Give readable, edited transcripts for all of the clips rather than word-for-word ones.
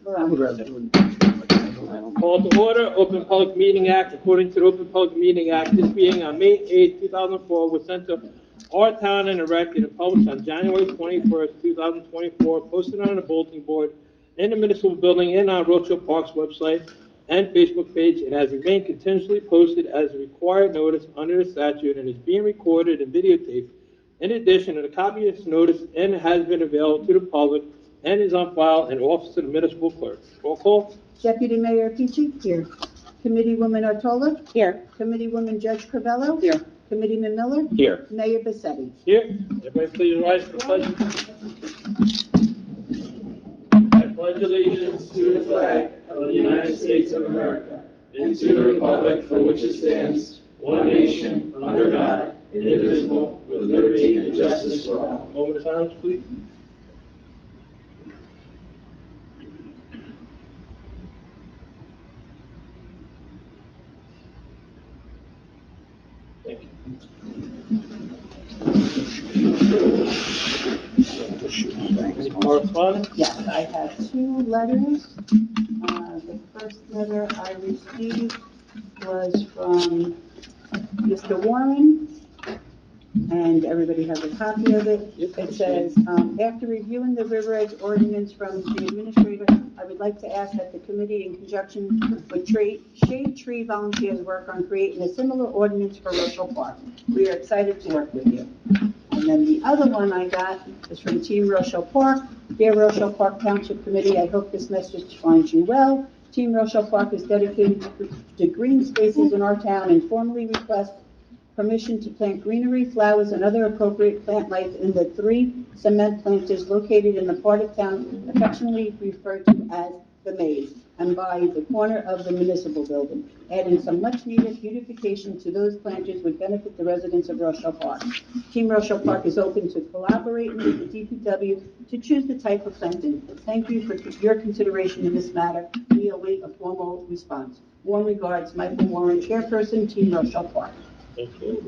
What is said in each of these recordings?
Call to order, Open Public Meeting Act. According to the Open Public Meeting Act, this meeting on May 8, 2004 was sent to our town and erected and published on January 21st, 2024, posted on the bulletin board in the municipal building and on Rochelle Park's website and Facebook page, and has remained continuously posted as a required notice under the statute and is being recorded and videotaped. In addition, a copy of this notice and has been available to the public and is on file in the office of the municipal clerk. Roll call. Deputy Mayor Pichi. Here. Committeewoman Artola. Here. Committeewoman Judge Carvello. Here. Committeeman Miller. Here. Mayor Bassetti. Here. Everybody please rise for the pledge. I pledge allegiance to the flag of the United States of America and to the republic for which it stands, one nation, under God, indivisible, with liberty and justice for all. Moment of silence, please. Thank you. Any correspondence? Yes, I have 2 letters. The first letter I received was from Mr. Warren, and everybody has a copy of it. It says, after reviewing the River Edge ordinance from the administrator, I would like to ask that the committee, in conjunction with Shade Tree Volunteers, work on creating a similar ordinance for Rochelle Park. We are excited to work with you. And then the other one I got is from Team Rochelle Park. Dear Rochelle Park Township Committee, I hope this message finds you well. Team Rochelle Park is dedicated to green spaces in our town and formally requests permission to plant greenery, flowers, and other appropriate plant life in the 3 cement planters located in the part of town affectionately referred to as the Maze, and by the corner of the municipal building. Adding some much-needed beautification to those planters would benefit the residents of Rochelle Park. Team Rochelle Park is open to collaborating with the DPW to choose the type of planting. Thank you for your consideration in this matter. We await a formal response. Warm regards, Michael Warren, Chairperson, Team Rochelle Park. Thank you.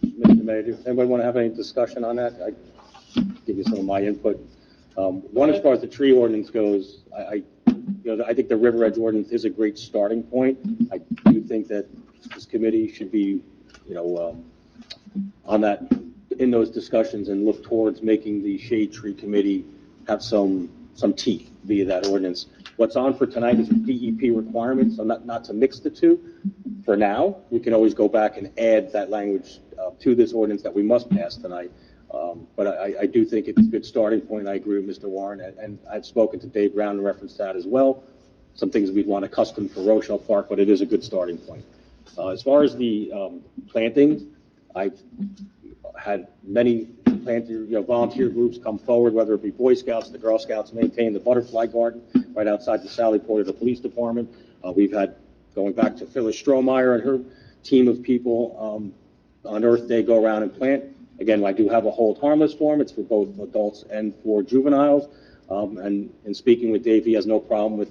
Mr. Mayor, does anybody want to have any discussion on that? I give you some of my input. One, as far as the tree ordinance goes, I think the River Edge ordinance is a great starting point. I do think that this committee should be, on that, in those discussions and look towards making the Shade Tree Committee have some teeth via that ordinance. What's on for tonight is DEP requirements, so not to mix the two. For now, we can always go back and add that language to this ordinance that we must pass tonight. But I do think it's a good starting point. I agree with Mr. Warren, and I've spoken to Dave Brown in reference to that as well. Some things we'd want to custom for Rochelle Park, but it is a good starting point. As far as the planting, I've had many volunteer groups come forward, whether it be Boy Scouts, the Girl Scouts, maintain the butterfly garden right outside the Sally Port of the police department. We've had, going back to Phyllis Strohmeyer and her team of people on Earth Day, go around and plant. Again, I do have a hold harmless form. It's for both adults and for juveniles. And in speaking with Dave, he has no problem with,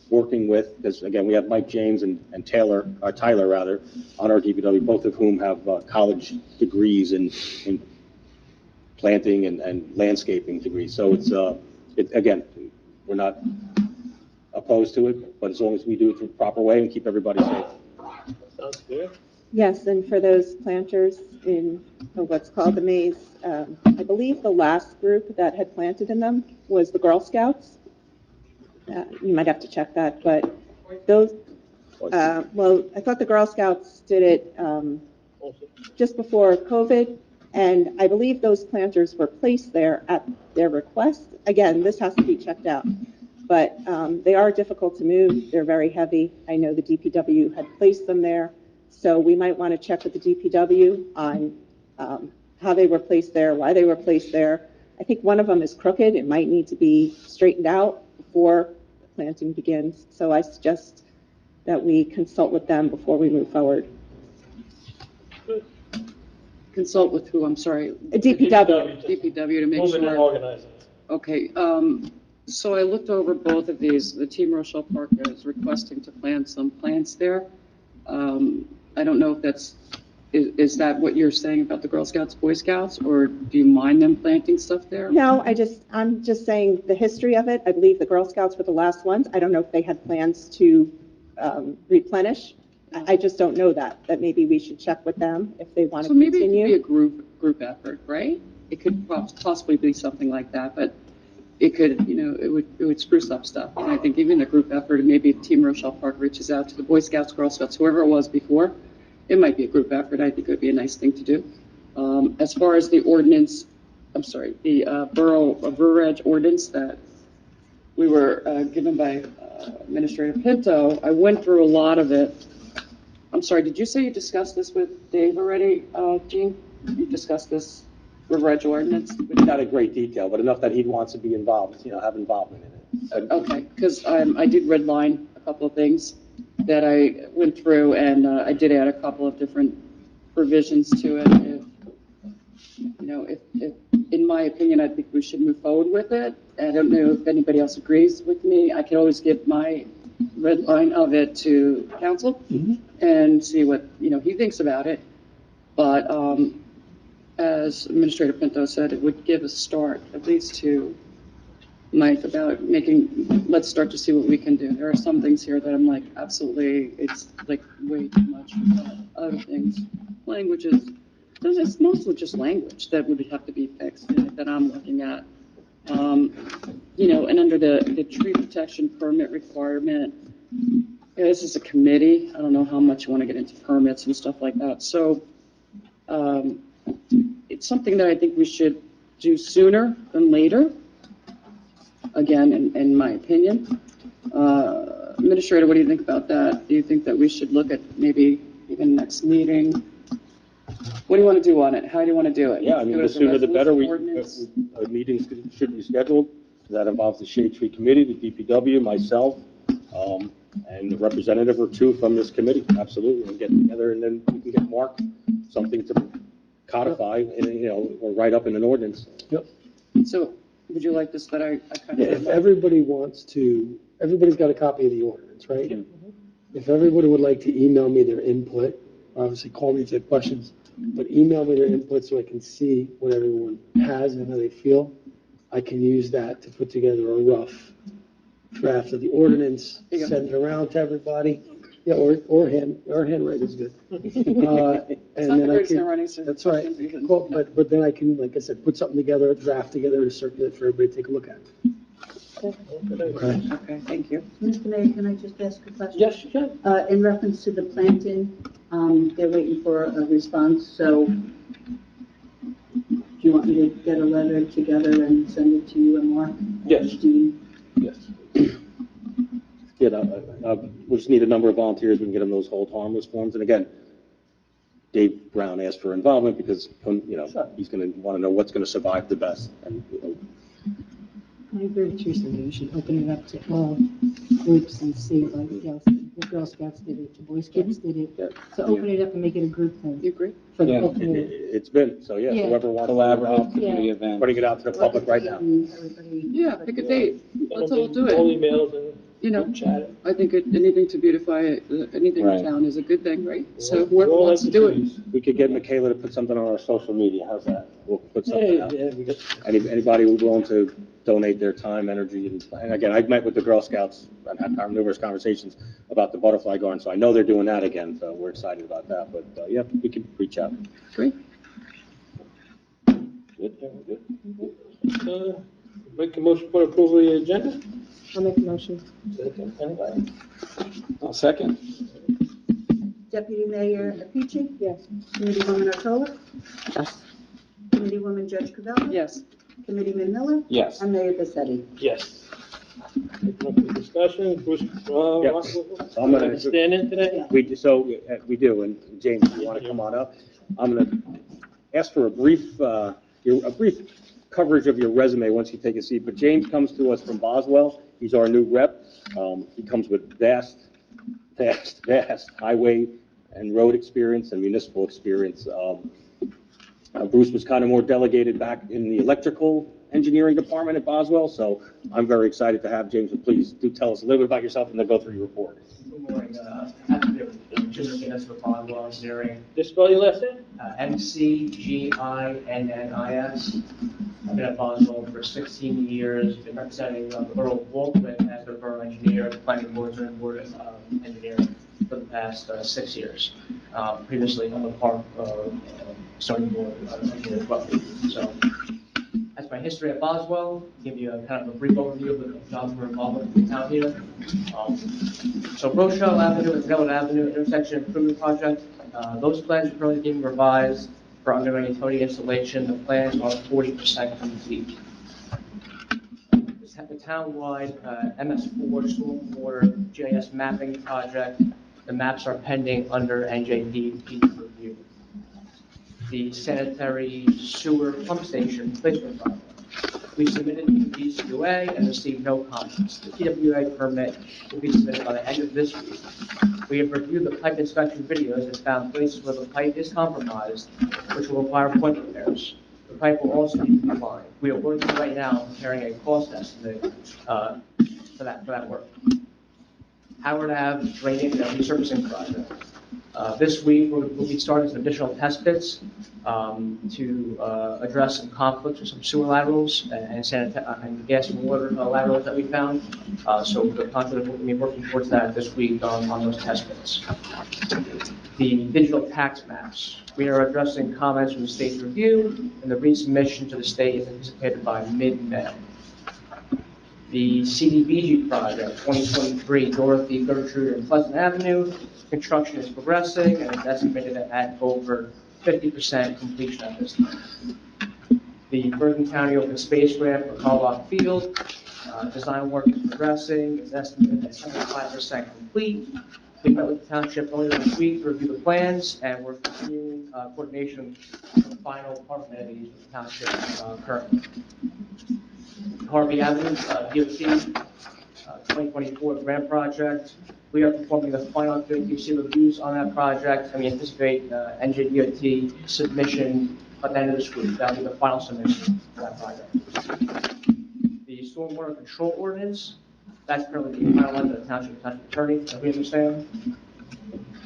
working with, because again, we have Mike James and Tyler on our DPW, both of whom have college degrees in planting and landscaping degrees. So again, we're not opposed to it, but as long as we do it the proper way and keep everybody safe. Sounds good. Yes, and for those planters in what's called the Maze, I believe the last group that had planted in them was the Girl Scouts. You might have to check that, but those, well, I thought the Girl Scouts did it just before COVID, and I believe those planters were placed there at their request. Again, this has to be checked out, but they are difficult to move. They're very heavy. I know the DPW had placed them there, so we might want to check with the DPW on how they were placed there, why they were placed there. I think one of them is crooked. It might need to be straightened out before the planting begins. So I suggest that we consult with them before we move forward. Consult with who? I'm sorry. DPW. DPW to make Moving and sure. organizing. Okay. So I looked over both of these. The Team Rochelle Park is requesting to plant some plants there. I don't know if that's Is that what you're saying about the Girl Scouts, Boy Scouts, or do you mind them planting stuff there? No, I'm just saying the history of it. I believe the Girl Scouts were the last ones. I don't know if they had plans to replenish. I just don't know that maybe we should check with them if they want to So maybe it could be a continue. group effort, right? It could possibly be something like that, but it could, it would spruce up stuff. And I think even a group effort, and maybe if Team Rochelle Park reaches out to the Boy Scouts, Girl Scouts, whoever it was before, it might be a group effort. I think it would be a nice thing to do. As far as the ordinance, the Borough of Reg ordinance that we were given by Administrator Pinto, I went through a lot of it. I'm sorry, did you say you discussed this with Dave already, Jean? You discussed this Reg ordinance? Not in great detail, but enough that he wants to be involved, have involvement in it. Okay, because I did redline a couple of things that I went through, and I did add a couple of different provisions to it. If, in my opinion, I think we should move forward with it. I don't know if anybody else agrees with me. I can always give my red line of it to council and see what, he thinks about it. But as Administrator Pinto said, it would give a start, at least to Mike, about let's start to see what we can do. There are some things here that I'm like, absolutely, it's like way too much. But other things, languages, it's mostly just language that would have to be fixed that I'm looking at. And under the tree protection permit requirement, this is a committee. I don't know how much you want to get into permits and stuff like that. So it's something that I think we should do sooner than later. Again, in my opinion. Administrator, what do you think about that? Do you think that we should look at maybe even next meeting? What do you want to do on it? How do you want to do it? Yeah, I mean, Do it the as a sooner the better. ordinance? Meetings should be scheduled. That involves the Shade Tree Committee, the DPW, myself, and a representative or two from this committee. Absolutely, and get together, and then we can get Mark something to codify, and or write up in an ordinance. Yep. So, would you like this that I kind Yeah, of? if everybody wants to, everybody's got a copy of the ordinance, right? If everybody would like to email me their input, obviously call me if they have questions, but email me their input so I can see what everyone has and how they feel. I can use that to put together a rough draft of the ordinance, There you go. send it around to everybody. Yeah, or handwriting is good. And then I can, that's right. Well, but then I can, like I said, put something together, a draft together, and circulate for everybody to take a look at. Okay. Okay, thank you. Mr. Mayor, can I just ask a question? Yes, you can. In reference to the planting, they're waiting for a response, so do you want me to get a letter together and send it to you and Mark? Yes. Dean? Yes. We just need a number of volunteers. We can get them those hold harmless forms. And again, Dave Brown asked for involvement because, he's going to want to know what's going to survive the best. And, I agree with Teresa, we should open it up to all groups and see, like, the Girl Scouts did it, the Boy Scouts did Yeah. it. So open it up and make it a group thing You agree? for the Yeah. whole community. It's been, so yeah, Yeah. whoever wants to Collaborative involve, community event. putting it out to the public right now. Everybody. Yeah, pick a date. Let's all do All it. emails and chat it. I think anything to beautify anything in Right. town is a good thing, right? So We're whoever all wants to do it. entities. We could get Michaela to put something on our social media. How's that? We'll put something out. Yeah, we got. Anybody who's willing to donate their time, energy, and again, I've met with the Girl Scouts and had numerous conversations about the butterfly garden, so I know they're doing that again, so we're excited about that, but, yeah, we can reach out. Great. Good. Make a motion for approval of the agenda? I'll make a motion. Second. Anybody? I'll second. Deputy Mayor Apici? Yes. Committeewoman Otola? Yes. Committeewoman Judge Covello? Yes. Committeeman Miller? Yes. And Mayor Vassetti? Yes. Open up the discussion, Bruce, Yep. So I'm gonna- stand in today? We do, and James, you want to come on up? I'm going to ask for a brief coverage of your resume once you take a seat, but James comes to us from Boswell. He's our new rep. He comes with vast highway and road experience and municipal experience. Bruce was kind of more delegated back in the electrical engineering department at Boswell, so I'm very excited to have James. And please do tell us a little bit about yourself and then go through your report. Good morning. Happy to Jim McGinnis with Bondwell Engineering, Just spell your last name? McGinnis. I've been at Bondwell for 16 years, been representing the Borough of Waltham as their borough engineer, planning board, and board engineering for the past 6 years. Previously, I'm a part of zoning board engineer as well. So that's my history at Boswell. Give you a kind of a brief overview of the jobs we're involved with in town here. So Rochelle Avenue and Taylor Avenue intersection improvement project. Those plans are currently being revised for underground utility installation. The plans are 40% complete. The townwide MS4 stormwater GIS mapping project. The maps are pending under NJDP review. The sanitary sewer pump station replacement project. We submitted to DCUA and received no comments. The TWA permit will be submitted by the end of this week. We have reviewed the pipe inspection videos and found places where the pipe is compromised, which will require point repairs. The pipe will also be compliant. We are working right now on preparing a cost estimate for that work. Howard Ave drainage and resurfacing project. This week, we'll be starting some additional test pits to address some conflicts with some sewer laterals and gas and water laterals that we found. So the contractor will be working towards that this week on those test pits. The digital tax maps. We are addressing comments from the state's review, and the resubmission to the state is anticipated by mid-May. The CDBG project, 2023, Dorothy, Gertrude, and Pleasant Avenue. Construction is progressing and is estimated at over 50% completion at this time. The Bergen County Open Space Grant for Carlock Field. Design work is progressing. It's estimated at 75% complete. We met with the township earlier this week to review the plans, and we're continuing coordination with the final department entities with the township currently. Harvey Avenue, DOT, 2024 grant project. We are performing the final QC reviews on that project, and we anticipate NJDOT submission by the end of this week. That'll be the final submission for that project. The stormwater control ordinance, that's currently being finalized at the township attorney, as we understand.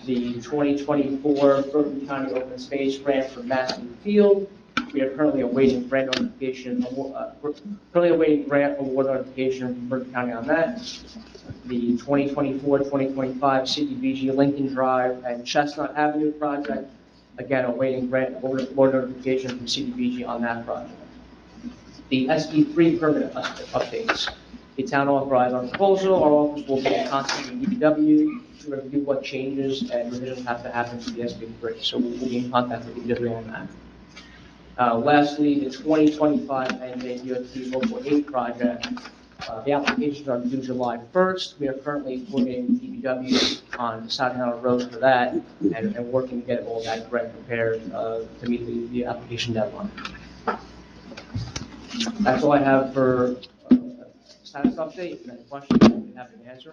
The 2024 Bergen County Open Space Grant for Massey Field. We are currently awaiting grant notification. We're currently awaiting grant award notification from Bergen County on that. The 2024-2025 CDBG Lincoln Drive and Chestnut Avenue project. Again, awaiting grant award notification from CDBG on that project. The SB3 permit updates. The town authorized our proposal. Our office will be in contact with DPW to review what changes and revisions have to happen to the SB3. So we'll be in contact with DPW on that. Lastly, the 2025 NJDOT Local 8 project. The applications are due July 1st. We are currently coordinating DPW on deciding on a road for that and working to get all that grant prepared to meet the application deadline. That's all I have for status update. If you have any questions, I'm happy to answer.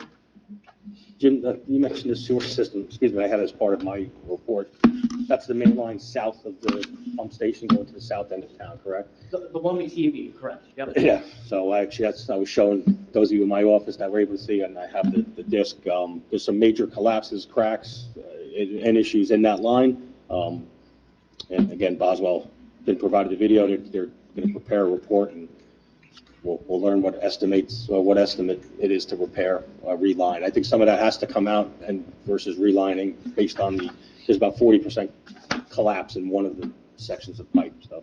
Jim, you mentioned the sewer system, excuse me, I had it as part of my report. That's the main line south of the pump station going to the south end of town, correct? The one with TV, correct. Yep. Yeah, so actually I was showing those of you in my office that were able to see, and I have the disc. There's some major collapses, cracks, and issues in that line. And again, Boswell didn't provide the video. They're going to prepare a report, and we'll learn what estimate it is to repair a reline. I think some of that has to come out and versus relining based on there's about 40% collapse in one of the sections of pipe, so,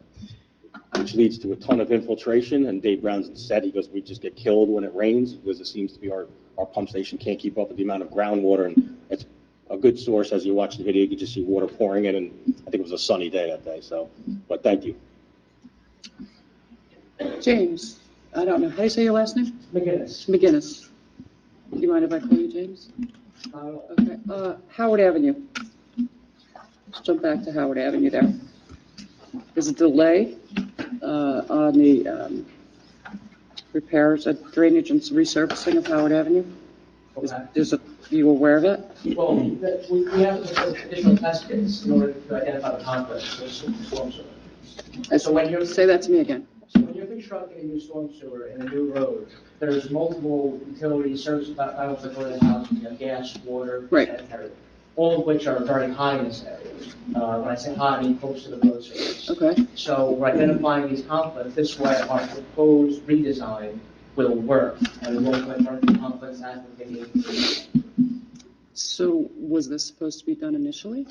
which leads to a ton of infiltration. And Dave Brown said, he goes, we just get killed when it rains because it seems to be our pump station can't keep up with the amount of groundwater. And it's a good source. As you watch the video, you can just see water pouring in, and I think it was a sunny day that day. So, but thank you. James, I don't know, how do you say your last name? McGinnis. McGinnis. Do you mind if I call you James? Okay, Howard Avenue. Let's jump back to Howard Avenue there. There's a delay on the repairs of drainage and resurfacing of Howard Avenue. Are you aware of it? Well, we have to additional test kits in order to identify the conflicts with storm sewer. So when you're Say that to me again. So when you're constructing a new storm sewer in a new road, there's multiple utility service levels that go to the house. You have gas, water, Right. sanitary. all of which are very high in this area. When I say high, I mean close to the road surface. Okay. So we're identifying these conflicts. This way, our proposed redesign will work, and we won't let the conflicts as we're taking. So was this supposed to be done initially?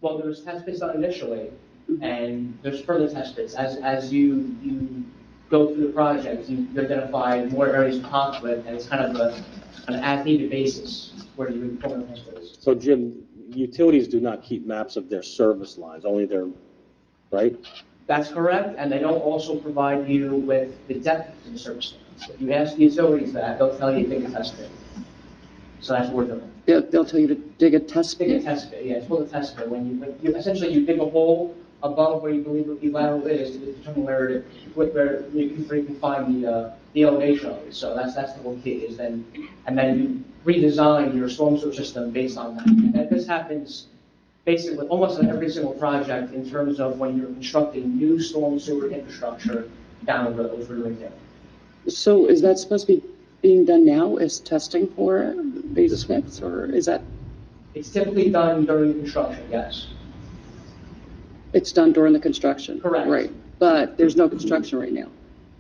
Well, there was test bits done initially, and there's further test bits. As you go through the project, you identify more areas of conflict, and it's kind of an as-needed basis where you would form test bits. So Jim, utilities do not keep maps of their service lines, only their, right? That's correct, and they don't also provide you with the depth of the service lines. If you ask the utilities that, they'll tell you to dig a test bit. So that's what we're doing. They'll tell you to dig a test Dig a pit? test bit, yeah, it's called a test bit. When you essentially you dig a hole above where you believe the lateral is to determine where you can find the elevation of it. So that's the whole key is then, and then you redesign your storm sewer system based on that. And this happens basically almost on every single project in terms of when you're constructing new storm sewer infrastructure down the road, we're doing there. So is that supposed to be being done now as testing for these pits, or is that, It's typically done during construction, yes. it's done during the construction? Correct. Right, but there's no construction right now.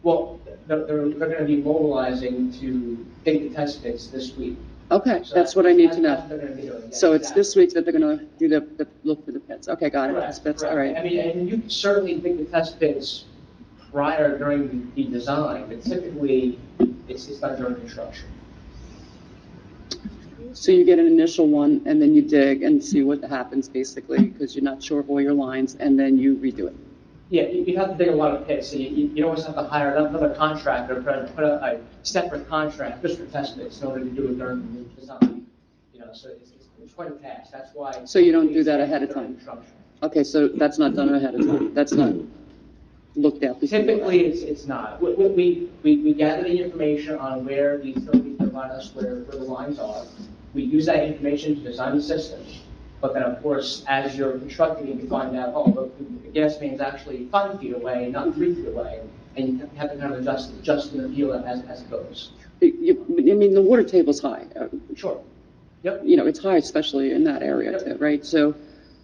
Well, they're going to be mobilizing to dig the test pits this week. Okay, So that's what I need to that's know. what they're going to be doing. Yes, So it's exactly. this week that they're gonna do the look for the pits. Okay, got it, Correct, test pits, correct. all right. I mean, and you can certainly dig the test pits prior during the design, but typically it's done during construction. So you get an initial one, and then you dig and see what happens, basically, because you're not sure of all your lines, and then you redo it. Yeah, you have to dig a lot of pits, so you always have to hire another contractor, put a separate contract just for test pits in order to do it during the design. You know, so it's quite a task, that's why. So you don't do that ahead of during time? construction. Okay, so that's not done ahead of time, that's not looked at before? Typically, it's not. We gather the information on where the utilities provide us where the lines are. We use that information to design the system. But then, of course, as you're constructing it, you find out, oh, look, the gas main's actually 5 feet away, not 3 feet away. And you have to kind of adjust in the field as it goes. I mean, the water table's high. Sure. Yep. You know, it's high, especially in that area, Yep. too, right? So,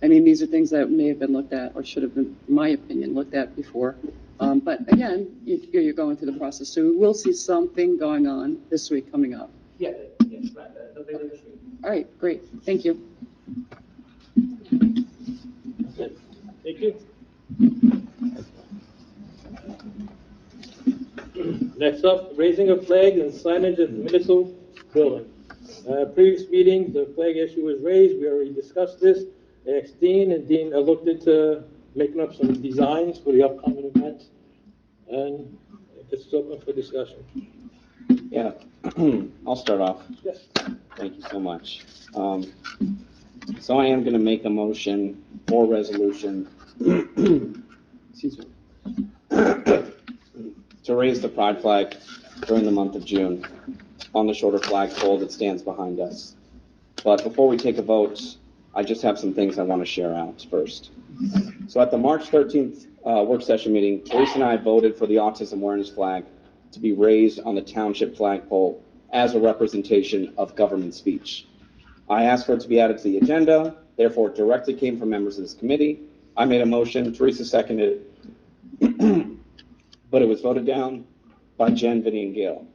I mean, these are things that may have been looked at, or should have been, in my opinion, looked at before. But again, you're going through the process, so we will see something going on this week coming up. Yeah, right. They'll be there this week. All right, great, thank you. Thank you. Next up, raising of flags and signage at the municipal building. Previous meeting, the flag issue was raised, we already discussed this. I asked Dean, and Dean looked into making up some designs for the upcoming event. And it's open for discussion. Yeah, I'll start off. Yes. Thank you so much. So I am going to make a motion for resolution excuse me, to raise the pride flag during the month of June on the shoulder flagpole that stands behind us. But before we take a vote, I just have some things I want to share out first. So at the March 13th work session meeting, Teresa and I voted for the autism awareness flag to be raised on the township flagpole as a representation of government speech. I asked for it to be added to the agenda, therefore it directly came from members of this committee. I made a motion, Teresa seconded it, but it was voted down by Jen, Vinnie, and Gail.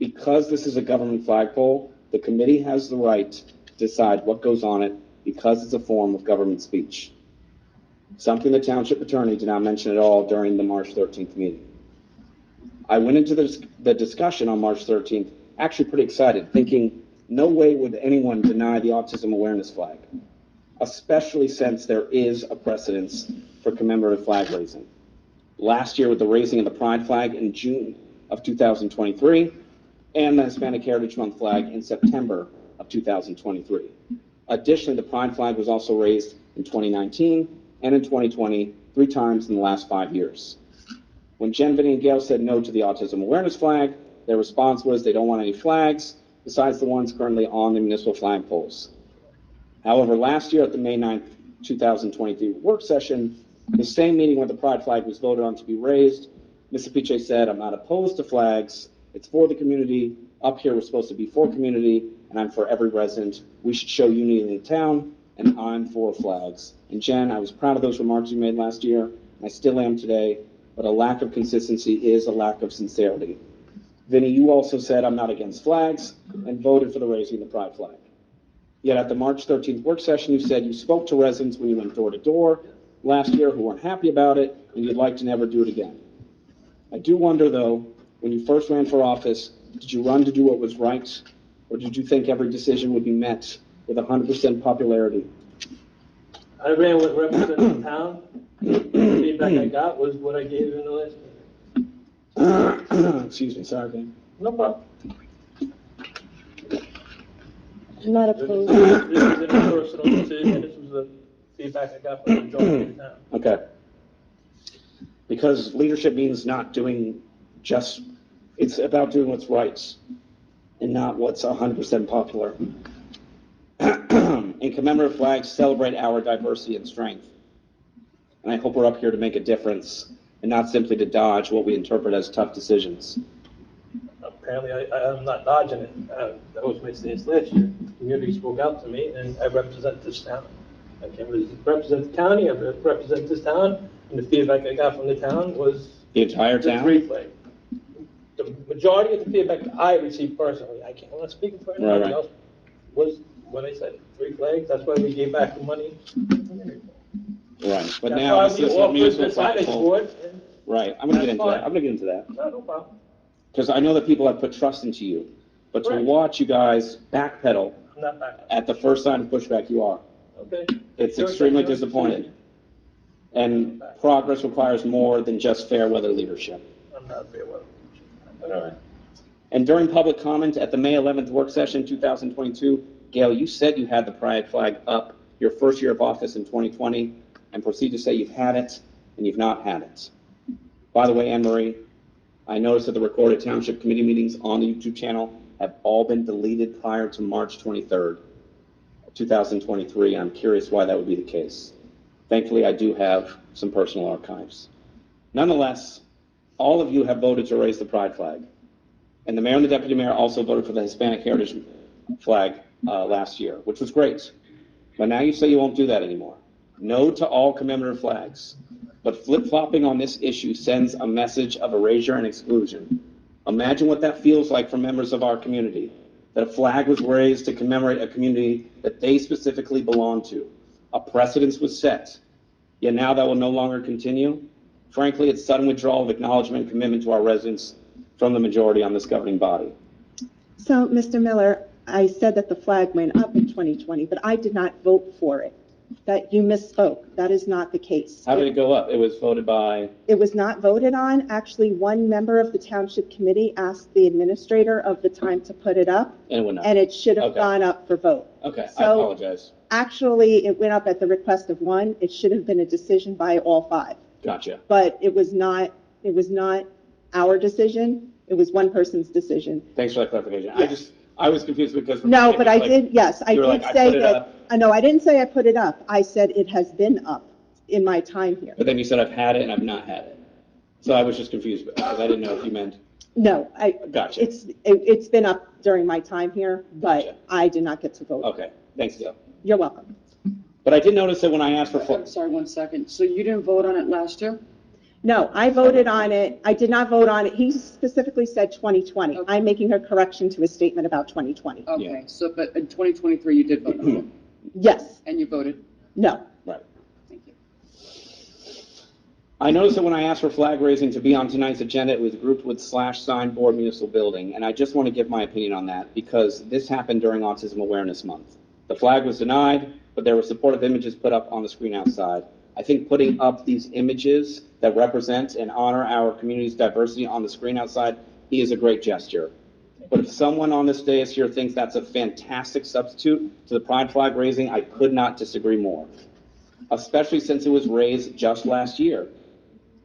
Because this is a government flagpole, the committee has the right to decide what goes on it because it's a form of government speech. Something the township attorney did not mention at all during the March 13th meeting. I went into the discussion on March 13th actually pretty excited, thinking no way would anyone deny the autism awareness flag, especially since there is a precedence for commemorative flag raising. Last year with the raising of the pride flag in June of 2023 and the Hispanic Heritage Month flag in September of 2023. Additionally, the pride flag was also raised in 2019 and in 2020, 3 times in the last 5 years. When Jen, Vinnie, and Gail said no to the autism awareness flag, their response was they don't want any flags besides the ones currently on the municipal flagpoles. However, last year at the May 9th, 2023 work session, the same meeting where the pride flag was voted on to be raised, Ms. Apice said, I'm not opposed to flags, It's for the community. Up here, we're supposed to be for community, and I'm for every resident. We should show unity in the town, and I'm for flags. And Jen, I was proud of those remarks you made last year, and I still am today, but a lack of consistency is a lack of sincerity. Vinny, you also said I'm not against flags and voted for the raising of the pride flag. Yet at the March 13th work session, you said you spoke to residents when you went door to door last year who weren't happy about it, and you'd like to never do it again. I do wonder, though, when you first ran for office, did you run to do what was right, or did you think every decision would be met with 100% popularity? I ran with representing the town. The feedback I got was what I gave in the last meeting. Excuse me, sorry, Ben. No problem. I'm not This opposed. isn't a personal decision, this was the feedback I got from the majority of the town. Okay. Because leadership means not doing just, it's about doing what's right and not what's 100% popular. And commemorative flags celebrate our diversity and strength. And I hope we're up here to make a difference and not simply to dodge what we interpret as tough decisions. Apparently, I'm not dodging it. That was my stance last year. The community spoke out to me, and I represent this town. I can't represent the county, I represent this town, and the feedback I got from the town was The entire the town? three flag. The majority of the feedback I received personally, I'm not speaking for anybody Right. else, was what I said, three flags. That's why we gave back the money. Right, but That's now why this we is a offered municipal the signage flagpole. board, and Right, I'm gonna get That's into that, fine. I'm gonna get into that. no problem. Because I know that people have put trust into you, but to Right. watch you guys backpedal I'm not back. at the first sign of pushback, you are. Okay? It's Sure, extremely sure. disappointing. And progress requires more than just fair weather leadership. I'm not fair weather. All right. And during public comment at the May 11th work session 2022, Gail, you said you had the pride flag up your first year of office in 2020 and proceed to say you've had it and you've not had it. By the way, Anne Marie, I noticed that the recorded Township Committee meetings on the YouTube channel have all been deleted prior to March 23rd, 2023. I'm curious why that would be the case. Thankfully, I do have some personal archives. Nonetheless, all of you have voted to raise the pride flag. And the mayor and the deputy mayor also voted for the Hispanic Heritage flag last year, which was great. But now you say you won't do that anymore. No to all commemorative flags. But flip-flopping on this issue sends a message of erasure and exclusion. Imagine what that feels like for members of our community, that a flag was raised to commemorate a community that they specifically belong to. A precedence was set, yet now that will no longer continue. Frankly, it's sudden withdrawal of acknowledgement and commitment to our residents from the majority on this governing body. So, Mr. Miller, I said that the flag went up in 2020, but I did not vote for it. That you misspoke. That is not the case. How did it go up? It was voted by, It was not voted on. Actually, one member of the township committee asked the administrator of the time to put it up, and it went up. and it should have Okay. gone up for vote. Okay, I So- apologize. Actually, it went up at the request of one. It should have been a decision by all five. Gotcha. But it was not our decision. It was one person's decision. Thanks for that clarification. Yes. I was confused because. No, but I like, did, yes, I you were did like, I say put it that. up. No, I didn't say I put it up. I said it has been up in my time here. But then you said I've had it and I've not had it. So I was just confused because I didn't know if you meant, No, gotcha. it's been up during my time here, but Gotcha. I did not get to vote. Okay, thanks, Gail. You're welcome. But I did notice that when I asked for, I'm sorry, 1 second. So you didn't vote on it last year? No, I voted on it. I did not vote on it. He specifically said 2020. Okay. I'm making a correction to his statement about 2020. Okay, so, but in 2023, you did vote on it, Yes, and you voted? no. right. Thank you. I noticed that when I asked for flag raising to be on tonight's agenda, it was grouped with /signboard municipal building. And I just want to give my opinion on that because this happened during Autism Awareness Month. The flag was denied, but there were supportive images put up on the screen outside. I think putting up these images that represent and honor our community's diversity on the screen outside is a great gesture. But if someone on this dais here thinks that's a fantastic substitute to the pride flag raising, I could not disagree more, especially since it was raised just last year.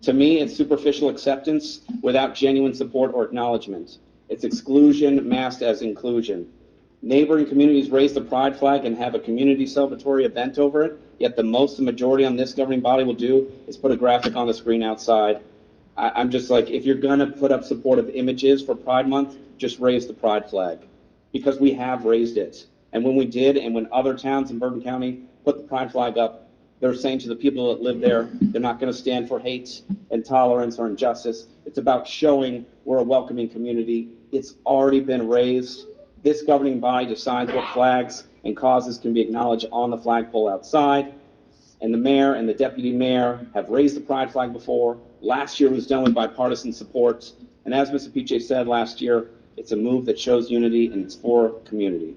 To me, it's superficial acceptance without genuine support or acknowledgement. It's exclusion masked as inclusion. Neighboring communities raise the pride flag and have a community celebratory event over it, yet the majority on this governing body will do is put a graphic on the screen outside. I'm just like, if you're gonna put up supportive images for Pride Month, just raise the pride flag. Because we have raised it. And when we did, and when other towns in Bergen County put the pride flag up, they're saying to the people that live there, they're not gonna stand for hate, intolerance, or injustice. It's about showing we're a welcoming community. It's already been raised. This governing body decides what flags and causes can be acknowledged on the flagpole outside. And the mayor and the deputy mayor have raised the pride flag before. Last year was done with bipartisan support. And as Mr. Piche said last year, it's a move that shows unity and it's for community.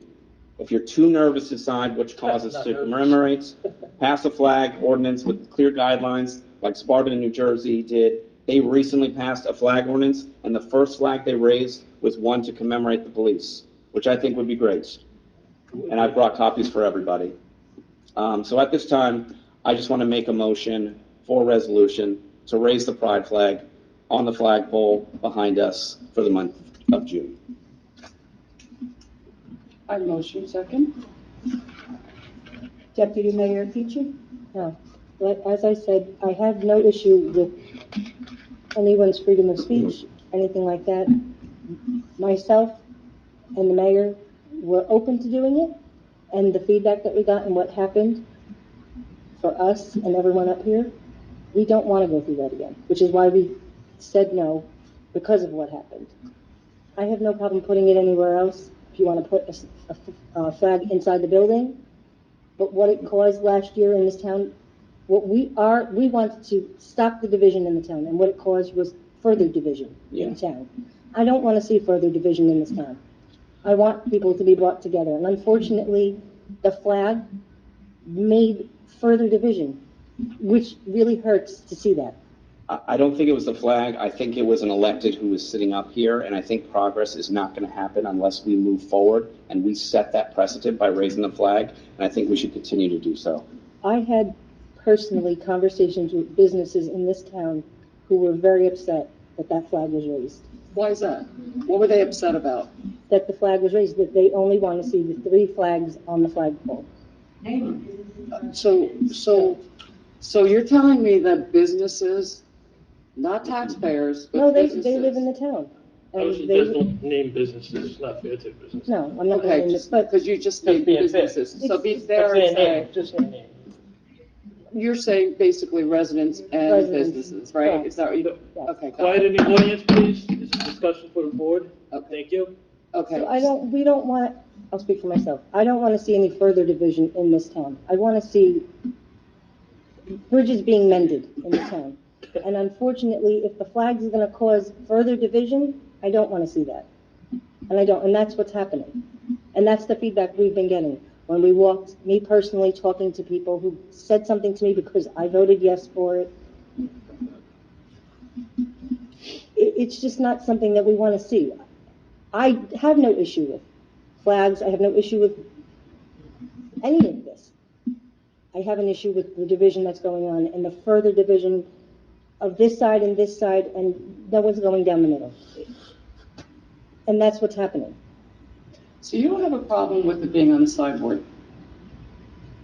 If you're too nervous to decide which causes to commemorate, pass a flag ordinance with clear guidelines like Sparta in New Jersey did. They recently passed a flag ordinance, and the first flag they raised was one to commemorate the police, which I think would be great. And I brought copies for everybody. So at this time, I just want to make a motion for a resolution to raise the pride flag on the flagpole behind us for the month of June. I motion second. Deputy Mayor Peachy? No. But as I said, I have no issue with anyone's freedom of speech, anything like that. Myself and the mayor were open to doing it, and the feedback that we got and what happened for us and everyone up here, we don't want to go through that again, which is why we said no, because of what happened. I have no problem putting it anywhere else. If you want to put a flag inside the building, but what it caused last year in this town, we wanted to stop the division in the town, and what it caused was further division in the town. I don't want to see further division in this town. I want people to be brought together, and unfortunately, the flag made further division, which really hurts to see that. I don't think it was the flag. I think it was an elected who was sitting up here, and I think progress is not going to happen unless we move forward and we set that precedent by raising the flag, and I think we should continue to do so. I had personally conversations with businesses in this town who were very upset that that flag was raised. Why is that? What were they upset about? That the flag was raised, that they only want to see the 3 flags on the flagpole. So you're telling me that businesses, not taxpayers, but No, they businesses. live in the town. I would And suggest don't name businesses, it's not fair to business. No, I'm not Okay, going to, just but because you just named being fair. businesses. So be It's- fair and say, Just say a name. you're saying basically residents and Residents, businesses, right? correct. Is that what you, Yes. okay, got Quiet it. in the audience, please. This is a discussion for the board. Okay. Thank you. Okay. So we don't want, I'll speak for myself. I don't want to see any further division in this town. I want to see bridges being mended in the town. And unfortunately, if the flags are going to cause further division, I don't want to see that. And that's what's happening. And that's the feedback we've been getting. When we walked, me personally, talking to people who said something to me because I voted yes for it. It's just not something that we want to see. I have no issue with flags. I have no issue with any of this. I have an issue with the division that's going on and the further division of this side, and no one's going down the middle. And that's what's happening. So you don't have a problem with it being on the sideboard?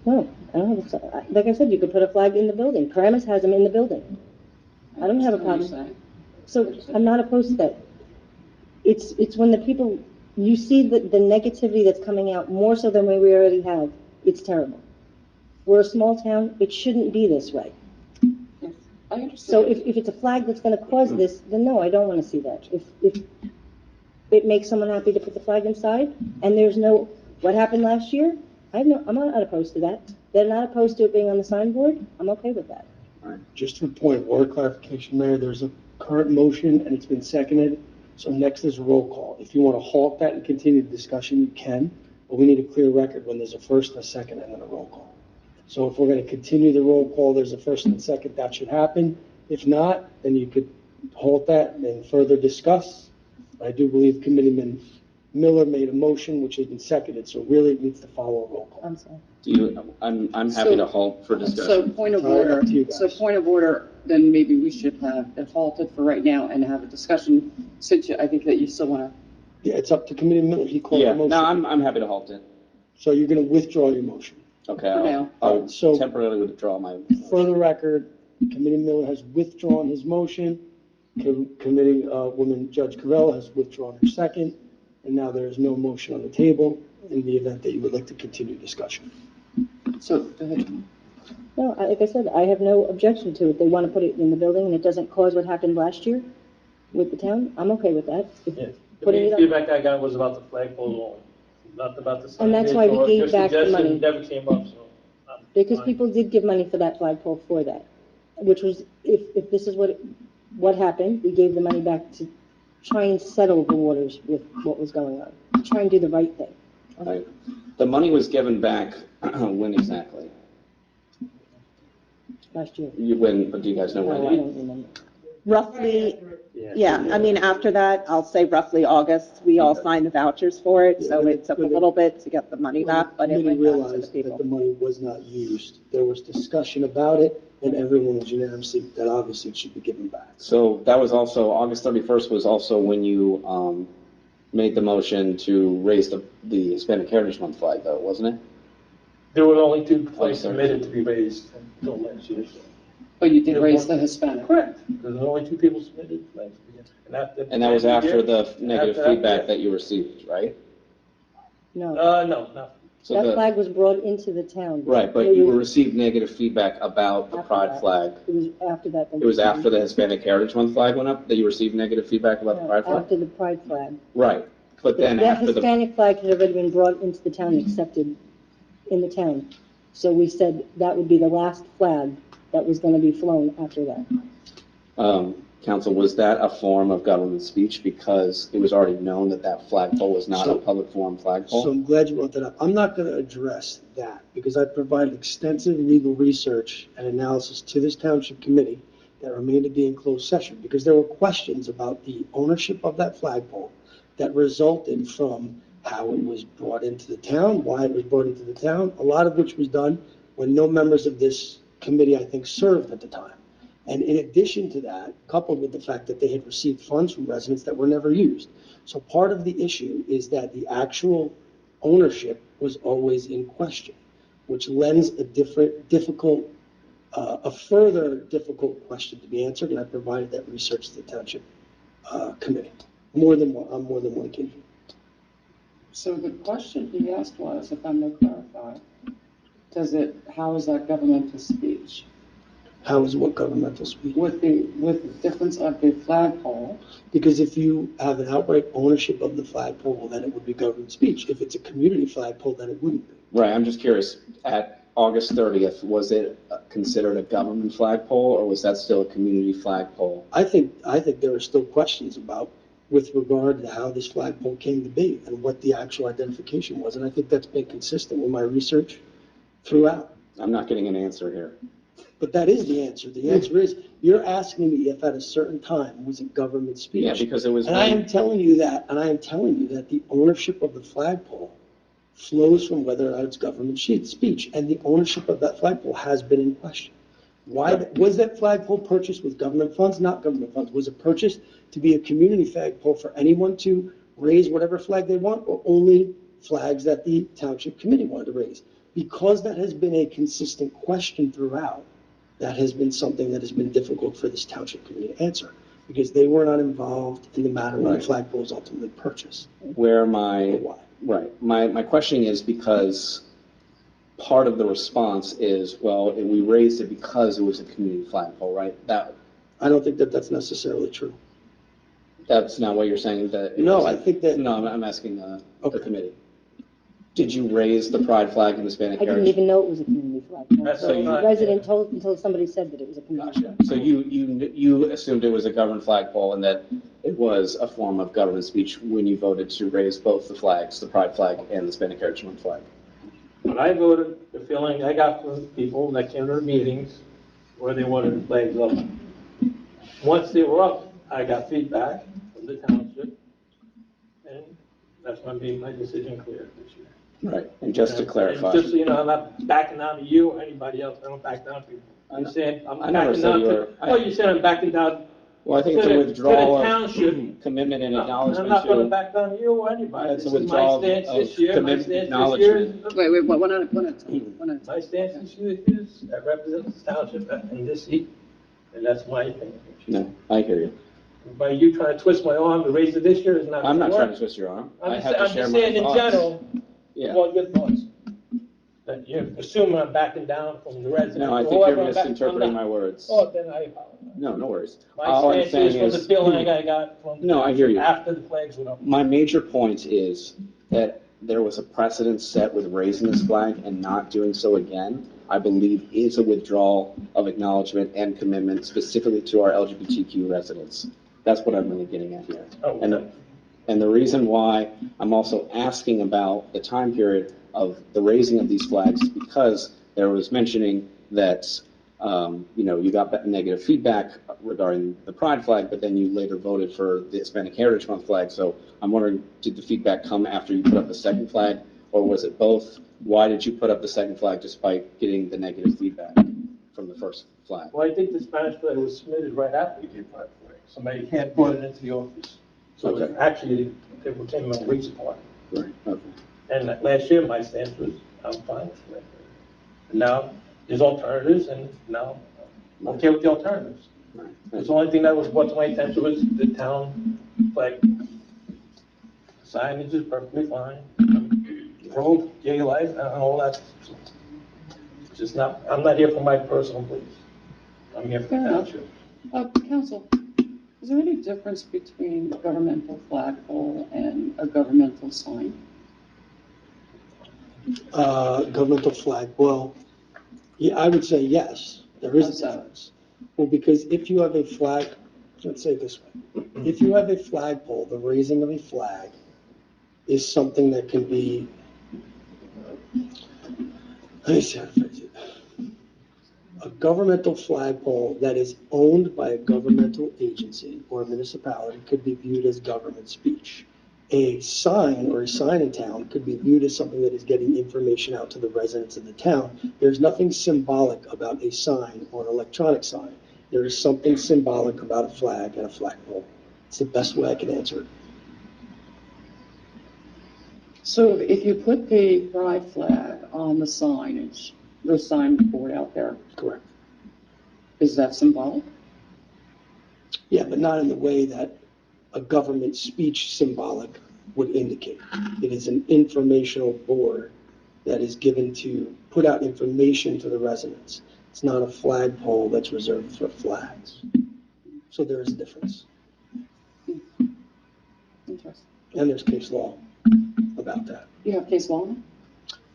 No, I don't have a, like I said, you could put a flag in the building. Paramus has them in the building. I don't have a problem. So I'm not opposed to that. It's when the people, you see the negativity that's coming out more so than we already have. It's terrible. We're a small town. It shouldn't be this way. Yes, I understand. So if it's a flag that's going to cause this, then no, I don't want to see that. If it makes someone happy to put the flag inside, and there's no, what happened last year, I'm not opposed to that. They're not opposed to it being on the signboard. I'm okay with that. Just for a point of order clarification, Mayor, there's a current motion and it's been seconded. So next is a roll call. If you want to halt that and continue the discussion, you can, but we need a clear record when there's a first, a second, and then a roll call. So if we're going to continue the roll call, there's a first and a second, that should happen. If not, then you could halt that and then further discuss. I do believe Committeeman Miller made a motion which has been seconded, so really it needs to follow a roll call. I'm sorry. I'm happy to halt for So discussion. point of All right, order, up to you guys. so point of order, then maybe we should have it halted for right now and have a discussion, since I think that you still want Yeah, it's up to Committeeman Miller. He called Yeah, the motion. no, I'm happy to halt it. So you're going to withdraw your motion. Okay, For now. I'll So- temporarily withdraw my. For the record, Committeeman Miller has withdrawn his motion. Committee woman Judge Cavell has withdrawn her second, and now there is no motion on the table in the event that you would like to continue discussion. So, go ahead. No, like I said, I have no objection to it. They want to put it in the building and it doesn't cause what happened last year with the town. I'm okay with that. Yeah. The Putting main it up- feedback I got was about the flagpole only, not about the signage. And that's why we or gave your back the suggestion money. never came up, so. Because fine. people did give money for that flagpole for that, which was, if this is what happened, we gave the money back to try and settle the waters with what was going on, to try and do the right thing. Right. The money was given back, when exactly? Last year. But do you guys know No, I when? don't remember. Roughly, yeah, I mean, after that, I'll say roughly August, we all signed the vouchers for it, so it took a little bit to get the money back, but it When went the back to the committee realized that the people. money was not used, there was discussion about it, and everyone was unanimously that obviously it should be given back. So that was also, August 31st was also when you, made the motion to raise the Hispanic Heritage Month flag, though, wasn't it? There were only two flags sorry. submitted to be raised until last year, so. But you did raise the Hispanic. Correct, because there were only two people submitted flags. And that was after the negative After that, feedback yeah. that you received, right? No, No. So that the- flag was brought into the town. Right, but It you was received negative feedback about the after pride that. flag. It was after that. It was after the Hispanic Heritage Month flag went up that you received negative feedback about the No, pride flag? after the pride flag. Right, but then That after the, Hispanic flag had already been brought into the town and accepted in the town. So we said that would be the last flag that was going to be flown after that. Council, was that a form of government speech because it was already known that that flagpole was not a public forum So flagpole? I'm glad you brought that up. I'm not going to address that because I provided extensive legal research and analysis to this township committee that remained to be in closed session because there were questions about the ownership of that flagpole that resulted from how it was brought into the town, why it was brought into the town, a lot of which was done when no members of this committee, I think, served at the time. And in addition to that, coupled with the fact that they had received funds from residents that were never used. So part of the issue is that the actual ownership was always in question, which lends a further difficult question to be answered, and I provided that research to the township committee on more than one occasion. So the question he asked was, if I may clarify, how is that governmental speech? How is what governmental speech? With the difference of the flagpole, Because if you have an outright ownership of the flagpole, then it would be government speech. If it's a community flagpole, then it wouldn't be. Right, I'm just curious, at August 30th, was it considered a government flagpole or was that still a community flagpole? I think there are still questions about with regard to how this flagpole came to be and what the actual identification was. And I think that's been consistent with my research throughout. I'm not getting an answer here. But that is the answer. The answer is, you're asking me if at a certain time was it government speech. Yeah, because it was. And I am telling you that the ownership of the flagpole flows from whether or not it's government speech. And the ownership of that flagpole has been in question. Why, was that flagpole purchased with government funds? Not government funds. Was it purchased to be a community flagpole for anyone to raise whatever flag they want, or only flags that the township committee wanted to raise? Because that has been a consistent question throughout, that has been something that has been difficult for this township committee to answer, because they were not involved in the matter when the flagpole was ultimately purchased. Where Why? my question is because part of the response is, well, we raised it because it was a community flagpole, right? I don't think that that's necessarily true. That's not what you're saying? No, I think that. No, I'm asking the Okay. committee. Did you raise the pride flag in the Hispanic I didn't Heritage? even know it was a community flag. That's So so the not- resident told until somebody said that it was a community flag. So you assumed it was a government flagpole and that it was a form of government speech when you voted to raise both the flags, the pride flag and the Hispanic Heritage Month flag? When I voted, the feeling I got from people that came to the meetings where they wanted the flags up. Once they were up, I got feedback from the township, and that's when I made my decision clear this year. Right. And just to And clarify. just so you know, I'm not backing down to you or anybody else. I don't back down to people. I'm saying I'm I never backing said down you to. were- Oh, you said I'm backing down. Well, I think it's a to the withdrawal township. of commitment and No, acknowledgement I'm not going to to. back down to you or anybody. It's a This is my withdrawal stance of this year. My commitment, stance this year acknowledgement. is. wait, one at a time. My stance is I represent this township in this seat, and that's my opinion. No, I hear you. By you trying to twist my arm to raise it this year is not. I'm not gonna trying to work. twist your arm. I'm I just, have to I'm share just my saying in thoughts. general, Yeah. what your thoughts? That you're assuming I'm backing down from the residents. No, I or think you're whoever I'm misinterpreting I'm my not. words. Oh, then I apologize. No, no worries. My All I'm stance saying is from the is, feeling I got from. No, I hear you. After the flags went up. my major point is that there was a precedent set with raising this flag and not doing so again, I believe is a withdrawal of acknowledgement and commitment specifically to our LGBTQ residents. That's what I'm really getting at here. Oh, And the reason why I'm also asking about the time period of the raising of these flags is because there was mentioning that, you got negative feedback regarding the pride flag, but then you later voted for the Hispanic Heritage Month flag. So I'm wondering, did the feedback come after you put up the second flag, or was it both? Why did you put up the second flag despite getting the negative feedback from the first flag? Well, I think the Spanish flag was submitted right after we did pride flag. Somebody had brought it into the office. So Okay. actually, it became a weeks apart. Right, okay. And last year, my stance was, I'm fine with it. Now, there's alternatives, and now I'm okay with the alternatives. Right. The only thing that was brought to my attention was the town flag. Signage is perfectly fine. Pro gay life and all that. Just not, I'm not here for my personal beliefs. I'm here for the Fair enough. township. Council, is there any difference between a governmental flagpole and a governmental sign? Governmental flag, well, yeah, I would say yes, there is How's a that? difference. Well, because if you have a flag, let's say it this way, if you have a flagpole, the raising of a flag is something that can be, let me see how to phrase it. A governmental flagpole that is owned by a governmental agency or a municipality could be viewed as government speech. A sign or a sign in town could be viewed as something that is getting information out to the residents of the town. There's nothing symbolic about a sign or an electronic sign. There is something symbolic about a flag and a flagpole. It's the best way I can answer it. So if you put the pride flag on the signage, the signboard out there, Correct. is that symbolic? Yeah, but not in the way that a government speech symbolic would indicate. It is an informational board that is given to put out information to the residents. It's not a flagpole that's reserved for flags. So there is a difference. Interesting. And there's case law about that. You have case law?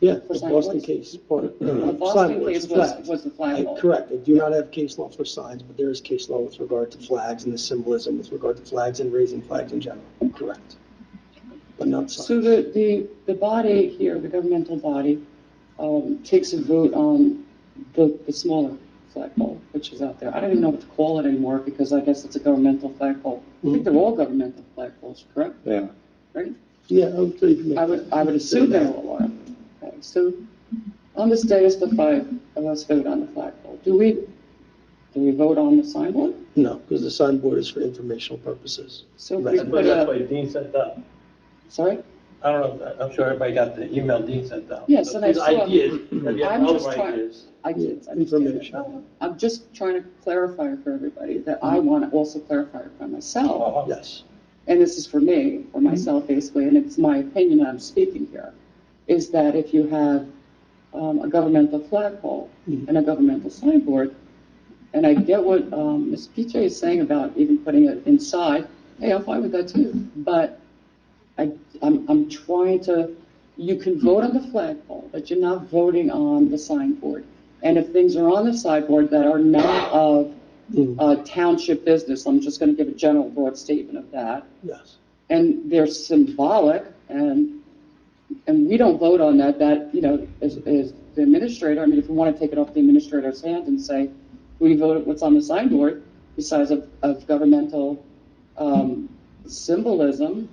Yeah, For the sign Boston boards? case. The Boston case was the flagpole. Correct. I do not have case law for signs, but there is case law with regard to flags and the symbolism with regard to flags and raising flags in general. Correct. But not signs. So the body here, the governmental body, takes a vote on the smaller flagpole, which is out there. I don't even know what to call it anymore because I guess it's a governmental flagpole. I think they're all governmental flagpoles, correct? Yeah. Right? Yeah, I would say you can make I would assume they all are. Okay, so on this dais, the five of us vote on the flagpole. Do we vote on the signboard? No, because the signboard is for informational purposes. So if Right. we That's put why a, Dean sent out. sorry? I don't know, I'm sure everybody got the email Dean sent out. Yes, and I His saw- ideas, and the I'm other just trying- ideas. I did. Information. I'm just trying to clarify for everybody that I want to also clarify for myself. Oh, Yes. And this is for me, for myself basically, and it's my opinion that I'm speaking here, is that if you have a governmental flagpole and a governmental signboard, and I get what Ms. PJ is saying about even putting it inside, hey, I'm fine with that too. But I'm trying to, you can vote on the flagpole, but you're not voting on the signboard. And if things are on the signboard that are not of township business, I'm just going to give a general broad statement of that. Yes. And they're symbolic, and we don't vote on that. That, is the administrator. I mean, if we want to take it off the administrator's hands and say, we vote what's on the signboard, besides of governmental symbolism,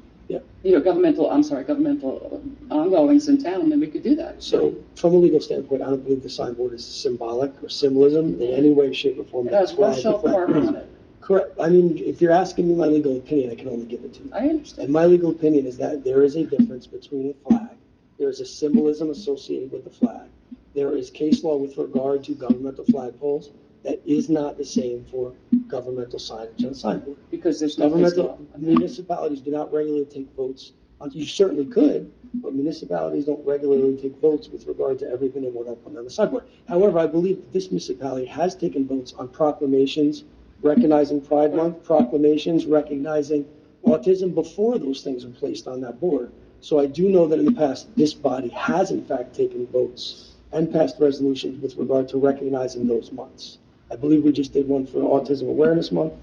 governmental ongoings in town, then we could do that. So from a legal standpoint, I don't believe the signboard is symbolic or symbolism in any way, shape, or form. It has That's why Rochelle the flag- Park on it. Correct. I mean, if you're asking me my legal opinion, I can only give it to you. I And understand. my legal opinion is that there is a difference between a flag. There is a symbolism associated with the flag. There is case law with regard to governmental flagpoles. That is not the same for governmental signage on a signboard. Because there's no case law. Governmental, municipalities do not regularly take votes. You certainly could, but municipalities don't regularly take votes with regard to everything they want to put on the signboard. However, I believe that this municipality has taken votes on proclamations recognizing Pride Month, proclamations recognizing autism before those things are placed on that board. So I do know that in the past, this body has in fact taken votes and passed resolutions with regard to recognizing those months. I believe we just did one for Autism Awareness Month.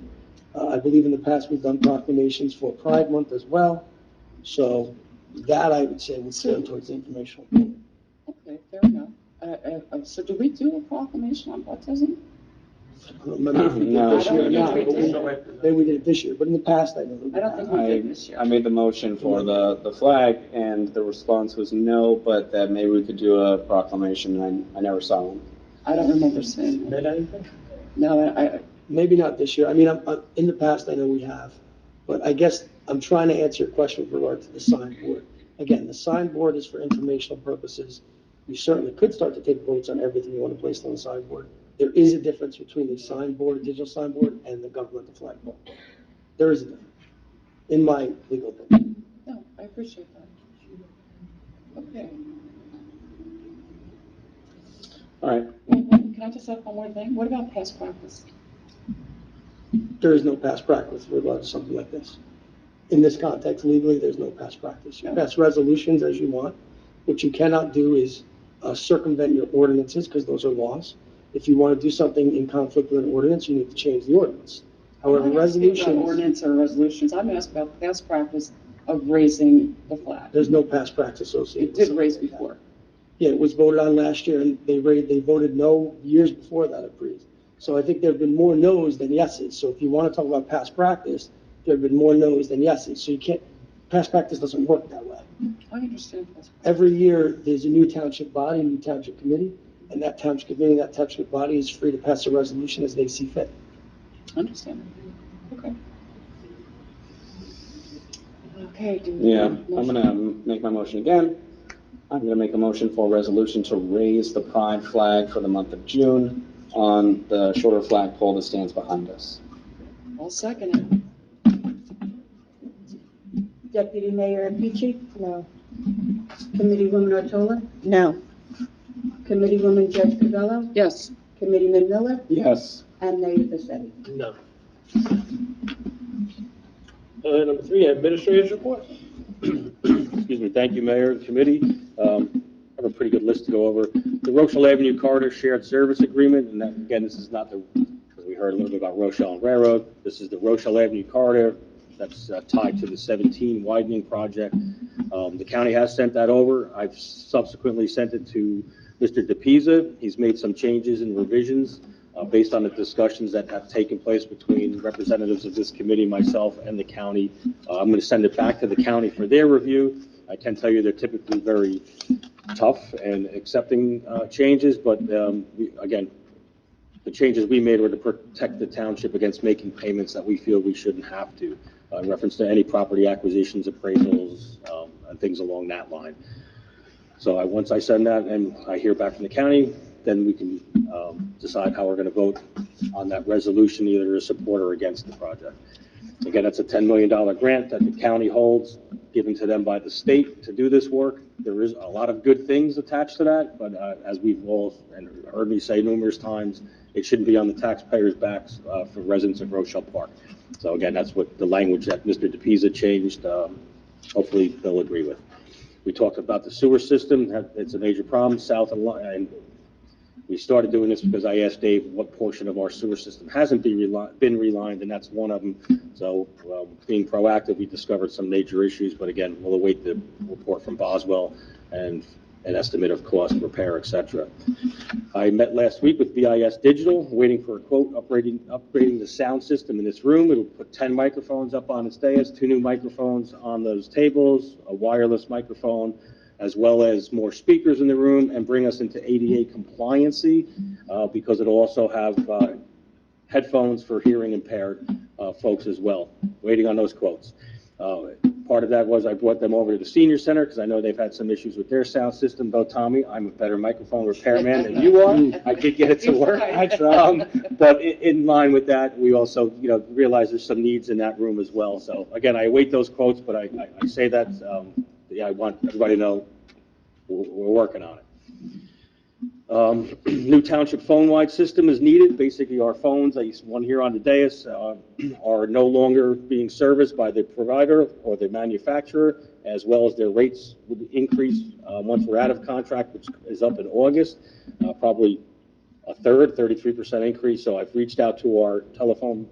I believe in the past, we've done proclamations for Pride Month as well. So that I would say would stand towards the informational. Okay, fair enough. So do we do a proclamation on autism? I don't remember if we did No, this year or I don't not, think but we maybe we did it this year, but in the past, I know that we I don't think we did this year. I made the motion for the flag, and the response was no, but that maybe we could do a proclamation, and I never saw one. I don't remember seeing it. No, Maybe not this year. I mean, in the past, I know we have, but I guess I'm trying to answer your question with regard to the signboard. Again, the signboard is for informational purposes. You certainly could start to take votes on everything you want to place on the signboard. There is a difference between the signboard, digital signboard, and the governmental flagpole. There is a difference, in my legal opinion. no, I appreciate that. Okay. All right. Can I just have one more thing? What about past practice? There is no past practice with regard to something like this. In this context, legally, there's no past practice. You pass resolutions as you want. What you cannot do is circumvent your ordinances, because those are laws. If you want to do something in conflict with an ordinance, you need to change the ordinance. However, I'm not asking about resolutions, ordinance or resolutions. I'm asking about past practice of raising the flag. there's no past practice associated It with did something raise like that. before. Yeah, it was voted on last year, and they voted no years before that, I believe. So I think there have been more no's than yeses. So if you want to talk about past practice, there have been more no's than yeses. So you can't, past practice doesn't work that way. I understand past practice. Every year, there's a new township body, a new township committee, and that township committee, that township body is free to pass a resolution as they see fit. I understand. Okay. Okay. Do we Yeah, have a I'm motion? gonna make my motion again. I'm gonna make a motion for a resolution to raise the pride flag for the month of June on the shorter flagpole that stands behind us. I'll second it. Deputy Mayor Peachy? No. Committeewoman Otola? No. Committeewoman Judge Covello? Yes. Committeeman Miller? Yes. And Mayor Vassetti? No. Number 3, administrator's report. Excuse me, thank you, Mayor and committee. I have a pretty good list to go over. The Rochelle Avenue Corridor Shared Service Agreement, and that, again, this is not the, because we heard a little bit about Rochelle and Railroad. This is the Rochelle Avenue Corridor that's tied to the 17 widening project. The county has sent that over. I've subsequently sent it to Mr. DePisa. He's made some changes and revisions based on the discussions that have taken place between representatives of this committee, myself, and the county. I'm going to send it back to the county for their review. I can tell you they're typically very tough and accepting changes, but again, the changes we made were to protect the township against making payments that we feel we shouldn't have to, in reference to any property acquisitions, appraisals, and things along that line. So once I send that and I hear back from the county, then we can decide how we're going to vote on that resolution, either to support or against the project. Again, it's a $10 million grant that the county holds, given to them by the state to do this work. There is a lot of good things attached to that, but as we've all heard me say numerous times, it shouldn't be on the taxpayers' backs for residents of Rochelle Park. So again, that's what the language that Mr. DePisa changed, hopefully they'll agree with. We talked about the sewer system. It's a major problem south of, and we started doing this because I asked Dave what portion of our sewer system hasn't been relined, and that's one of them. So being proactive, we discovered some major issues, but again, we'll await the report from Boswell and an estimate of cost, repair, et cetera. I met last week with BIS Digital, waiting for a quote upgrading the sound system in this room. It'll put 10 microphones up on its dais, 2 new microphones on those tables, a wireless microphone, as well as more speakers in the room, and bring us into ADA compliancy, because it'll also have headphones for hearing impaired folks as well. Waiting on those quotes. Part of that was I brought them over to the senior center because I know they've had some issues with their sound system. Though, Tommy, I'm a better microphone repairman than you are. I did get it to work. But in line with that, we also, realize there's some needs in that room as well. So again, I await those quotes, but I say that, I want everybody to know we're working on it. New township phone-wide system is needed. Basically, our phones, one here on the dais, are no longer being serviced by the provider or the manufacturer, as well as their rates would increase once we're out of contract, which is up in August, probably a third, 33% increase. So I've reached out to our telephone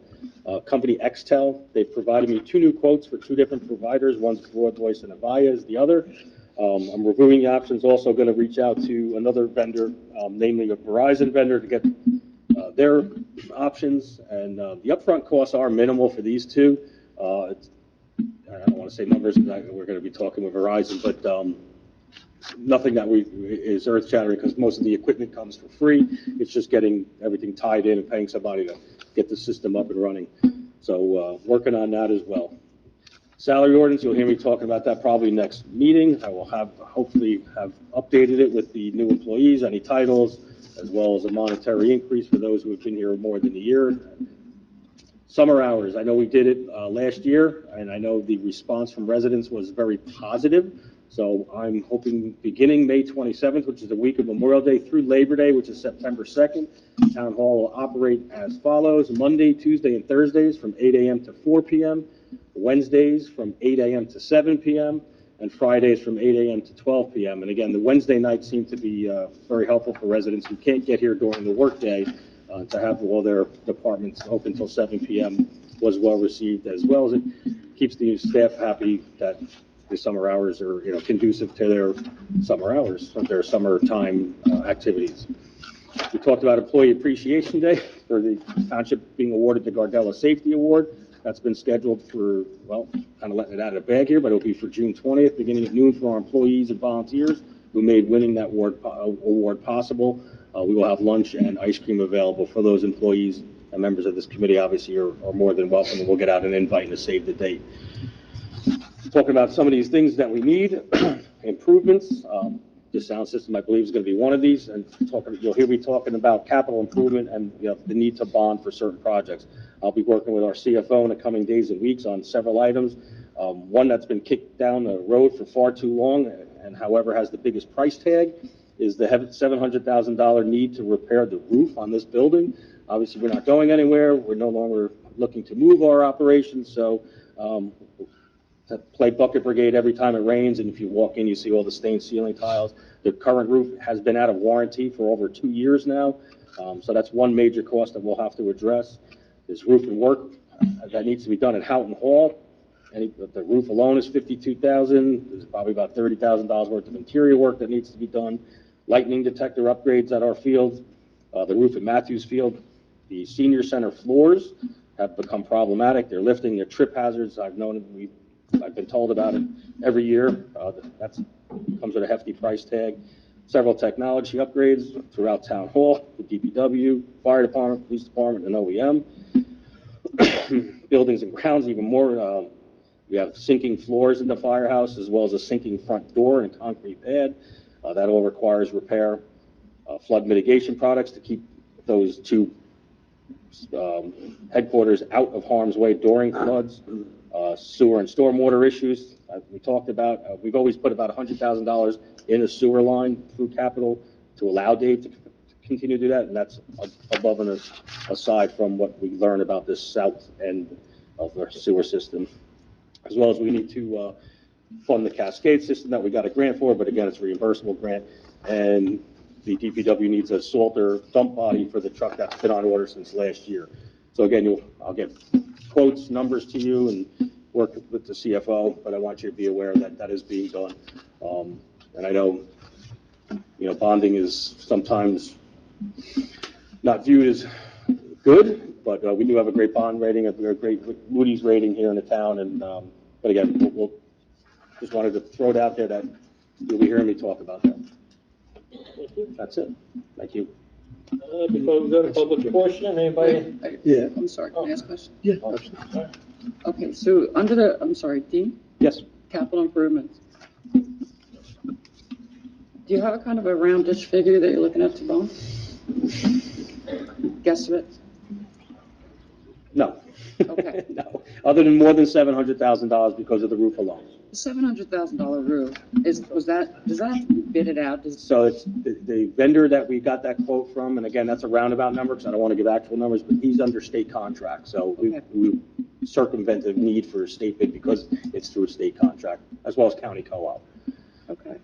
company, Xtel. They've provided me 2 new quotes for 2 different providers. One's Broad Voice and Avaya is the other. I'm reviewing the options, also going to reach out to another vendor, namely a Verizon vendor, to get their options. And the upfront costs are minimal for these 2. I don't want to say numbers because we're going to be talking with Verizon, but nothing that is earth-shattering because most of the equipment comes for free. It's just getting everything tied in and paying somebody to get the system up and running. So working on that as well. Salary ordinance, you'll hear me talking about that probably next meeting. I will hopefully have updated it with the new employees, any titles, as well as a monetary increase for those who have been here more than a year. Summer hours, I know we did it last year, and I know the response from residents was very positive. So I'm hoping beginning May 27th, which is the week of Memorial Day, through Labor Day, which is September 2nd, Town Hall will operate as follows: Monday, Tuesday, and Thursdays from 8 a.m. to 4 p.m., Wednesdays from 8 a.m. to 7 p.m., and Fridays from 8 a.m. to 12 p.m. And again, the Wednesday nights seem to be very helpful for residents who can't get here during the workday. To have all their departments open until 7 p.m. was well received, as well as it keeps the staff happy that the summer hours are, conducive to their summer hours, their summertime activities. We talked about Employee Appreciation Day for the township being awarded the Gardella Safety Award. That's been scheduled for, well, kind of letting it out of the bag here, but it'll be for June 20th, beginning at noon, for our employees and volunteers who made winning that award possible. We will have lunch and ice cream available for those employees, and members of this committee obviously are more than welcome, and we'll get out an invite and a save the date. Talking about some of these things that we need, improvements. The sound system, I believe, is going to be one of these, and you'll hear me talking about capital improvement and the need to bond for certain projects. I'll be working with our CFO in the coming days and weeks on several items. One that's been kicked down the road for far too long, and however has the biggest price tag, is the $700,000 need to repair the roof on this building. Obviously, we're not going anywhere. We're no longer looking to move our operations, so to play bucket brigade every time it rains, and if you walk in, you see all the stained ceiling tiles. The current roof has been out of warranty for over 2 years now, so that's one major cost that we'll have to address. There's roofing work that needs to be done at Houghton Hall. The roof alone is $52,000. There's probably about $30,000 worth of interior work that needs to be done. Lightning detector upgrades at our fields, the roof at Matthews Field. The senior center floors have become problematic. They're lifting, they're trip hazards. I've been told about it every year. That comes with a hefty price tag. Several technology upgrades throughout Town Hall, the DPW, Fire Department, Police Department, and OEM. Buildings and grounds, even more. We have sinking floors in the firehouse, as well as a sinking front door and concrete pad. That all requires repair. Flood mitigation products to keep those 2 headquarters out of harm's way during floods. Sewer and stormwater issues we talked about. We've always put about $100,000 in a sewer line through capital to allow Dave to continue to do that, and that's above and aside from what we learned about this south end of our sewer system. As well as we need to fund the Cascade system that we got a grant for, but again, it's a reimbursable grant, and the DPW needs a salter dump body for the truck that's been on order since last year. So again, I'll get quotes, numbers to you, and work with the CFO, but I want you to be aware that that is being done. And I know, bonding is sometimes not viewed as good, but we do have a great bond rating, a great Moody's rating here in the town, and but again, we'll just wanted to throw it out there that you'll be hearing me talk about that. That's it. Thank you. Before we go to public portion, anybody? Yeah. I'm sorry, can I ask a question? Yeah. Okay, so under the, I'm sorry, Dean? Yes, Capital improvements. Do you have a kind of a roundish figure that you're looking at to bone? Guesstimate? no. Okay. No, other than more than $700,000 because of the roof alone. The $700,000 roof, does that have to be bidded out? So it's the vendor that we got that quote from, and again, that's a roundabout number, because I don't want to give actual numbers, but he's under state contract, so Okay. we circumvent the need for a state bid because it's through a state contract, as well as county co-op. Okay.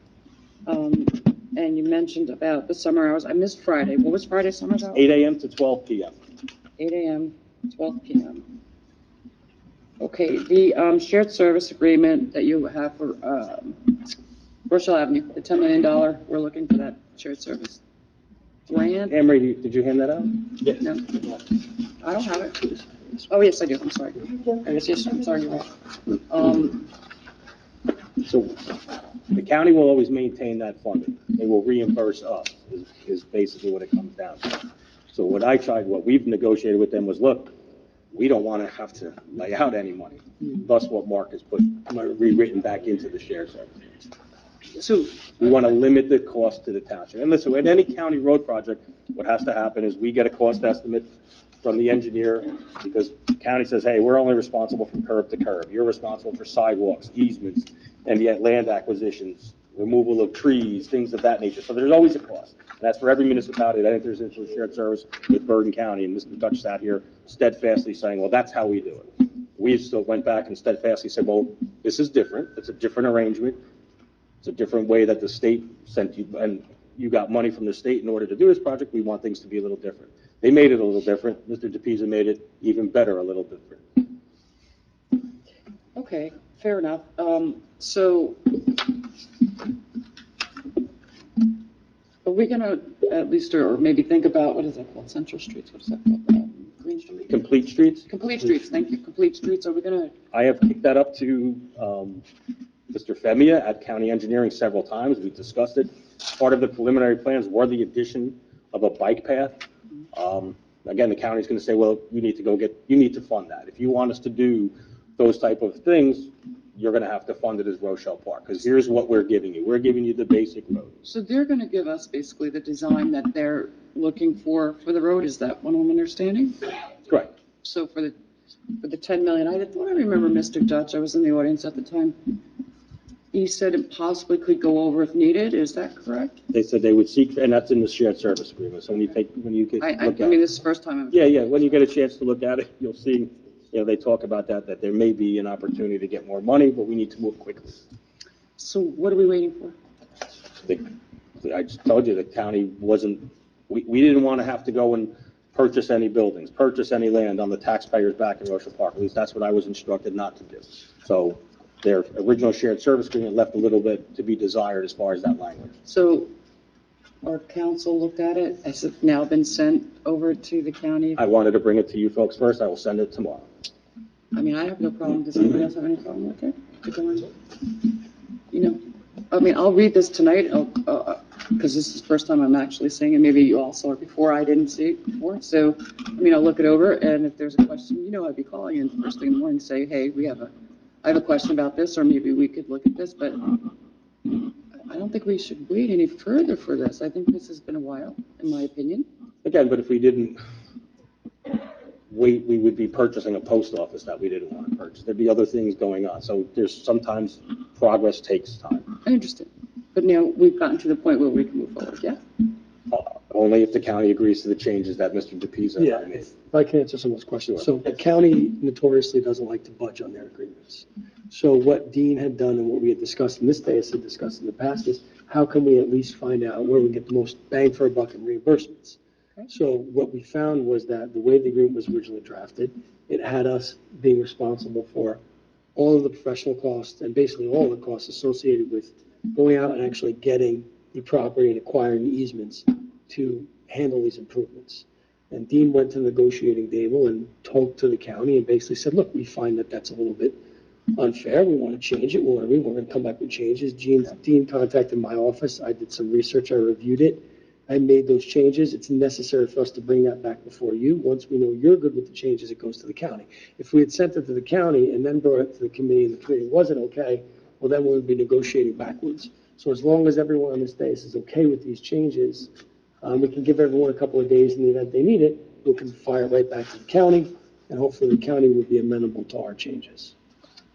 And you mentioned about the summer hours. I missed Friday. What was Friday summer hours? 8 a.m. to 12 p.m. 8 a.m., 12 p.m. Okay, the shared service agreement that you have for Rochelle Avenue, the $10 million, we're looking for that shared service. Land? Emery, did you hand that out? Yes. No, I don't have it. Oh, yes, I do, I'm sorry. Yes, I'm sorry, you're right. So the county will always maintain that funding. They will reimburse us, is basically what it comes down to. So what we've negotiated with them was, look, we don't want to have to lay out any money. Thus what Mark has put, rewritten back into the shared service. So, We want to limit the cost to the township. And listen, with any county road project, what has to happen is we get a cost estimate from the engineer, because the county says, hey, we're only responsible from curb to curb. You're responsible for sidewalks, easements, and yet land acquisitions, removal of trees, things of that nature. So there's always a cost. And that's for every municipality that enters into a shared service with Bergen County. And Mr. Dutch sat here steadfastly saying, well, that's how we do it. We still went back and steadfastly said, well, this is different. It's a different arrangement. It's a different way that the state sent you, and you got money from the state in order to do this project. We want things to be a little different. They made it a little different. Mr. DePisa made it even better, a little different. okay, fair enough. So, are we gonna at least, or maybe think about, what is that called, Central Streets, what is that called? Green Street? Complete streets. Complete Streets, thank you, Complete Streets, are we gonna, I have kicked that up to Mr. Femia at County Engineering several times. We discussed it. Part of the preliminary plans were the addition of a bike path. Again, the county's going to say, well, you need to fund that. If you want us to do those type of things, you're going to have to fund it as Rochelle Park, because here's what we're giving you. We're giving you the basic road. so they're gonna give us basically the design that they're looking for the road, is that what I'm understanding? Correct. So for the 10 million, I thought I remember Mr. Dutch, I was in the audience at the time. He said it possibly could go over if needed, is that correct? They said they would seek, and that's in the shared service agreement. So when you get, I look at mean, it. this is the first time I'm. Yeah, when you get a chance to look at it, you'll see, they talk about that there may be an opportunity to get more money, but we need to move quickly. So what are we waiting for? I just told you the county we didn't want to have to go and purchase any buildings, purchase any land on the taxpayers back in Rochelle Park. At least that's what I was instructed not to do. So their original shared service agreement left a little bit to be desired as far as that language. So our council looked at it, has it now been sent over to the county? I wanted to bring it to you folks first. I will send it tomorrow. I mean, I have no problem, does anybody else have any problem with it? I mean, I'll read this tonight, because this is the first time I'm actually seeing it, maybe you all saw it before, I didn't see it before, so, I mean, I'll look it over, and if there's a question, I'd be calling in first thing in the morning, say, hey, I have a question about this, or maybe we could look at this, but I don't think we should wait any further for this. I think this has been a while, in my opinion. Again, but if we didn't wait, we would be purchasing a post office that we didn't want to purchase. There'd be other things going on. So sometimes progress takes time. I understand. But now we've gotten to the point where we can move forward, yeah? Only if the county agrees to the changes that Mr. DePisa and I made. If I can answer some of those questions. Sure. So the county notoriously doesn't like to budge on their agreements. So what Dean had done and what we had discussed, and this day has been discussed in the past, is how can we at least find out where we get the most bang for a buck in reimbursements? Okay. So what we found was that the way the agreement was originally drafted, it had us being responsible for all of the professional costs and basically all of the costs associated with going out and actually getting the property and acquiring the easements to handle these improvements. And Dean went to the negotiating table and talked to the county and basically said, look, we find that that's a little bit unfair. We want to change it. We're going to come back with changes. Dean contacted my office. I did some research. I reviewed it. I made those changes. It's necessary for us to bring that back before you. Once we know you're good with the changes, it goes to the county. If we had sent it to the county and then brought it to the committee and the committee wasn't okay, well, then we would be negotiating backwards. So as long as everyone on this dais is okay with these changes, we can give everyone a couple of days in the event they need it. We can fire it right back to the county, and hopefully the county will be amenable to our changes.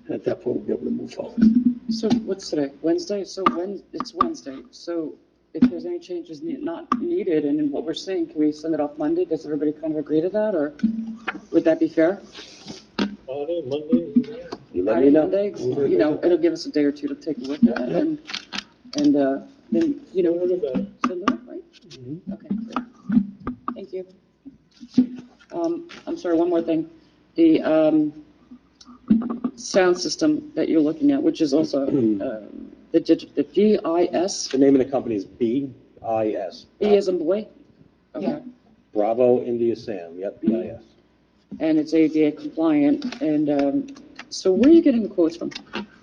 And at that point, we'll be able to move forward. So what's today? Wednesday? So it's Wednesday. So if there's any changes not needed and in what we're seeing, can we send it off Monday? Does everybody kind of agree to that, or would that be fair? Friday, Monday, You let Friday, me know. Monday, you know, it'll give us a day or two to take a look at it and then, you know, send it off, right? Okay, great. Thank you. I'm sorry, one more thing. The sound system that you're looking at, which is also the GIS, The name of the company is BIS. E as in boy? Okay. Bravo India Sam, yep, BIS. And it's ADA compliant, and so where are you getting the quotes from?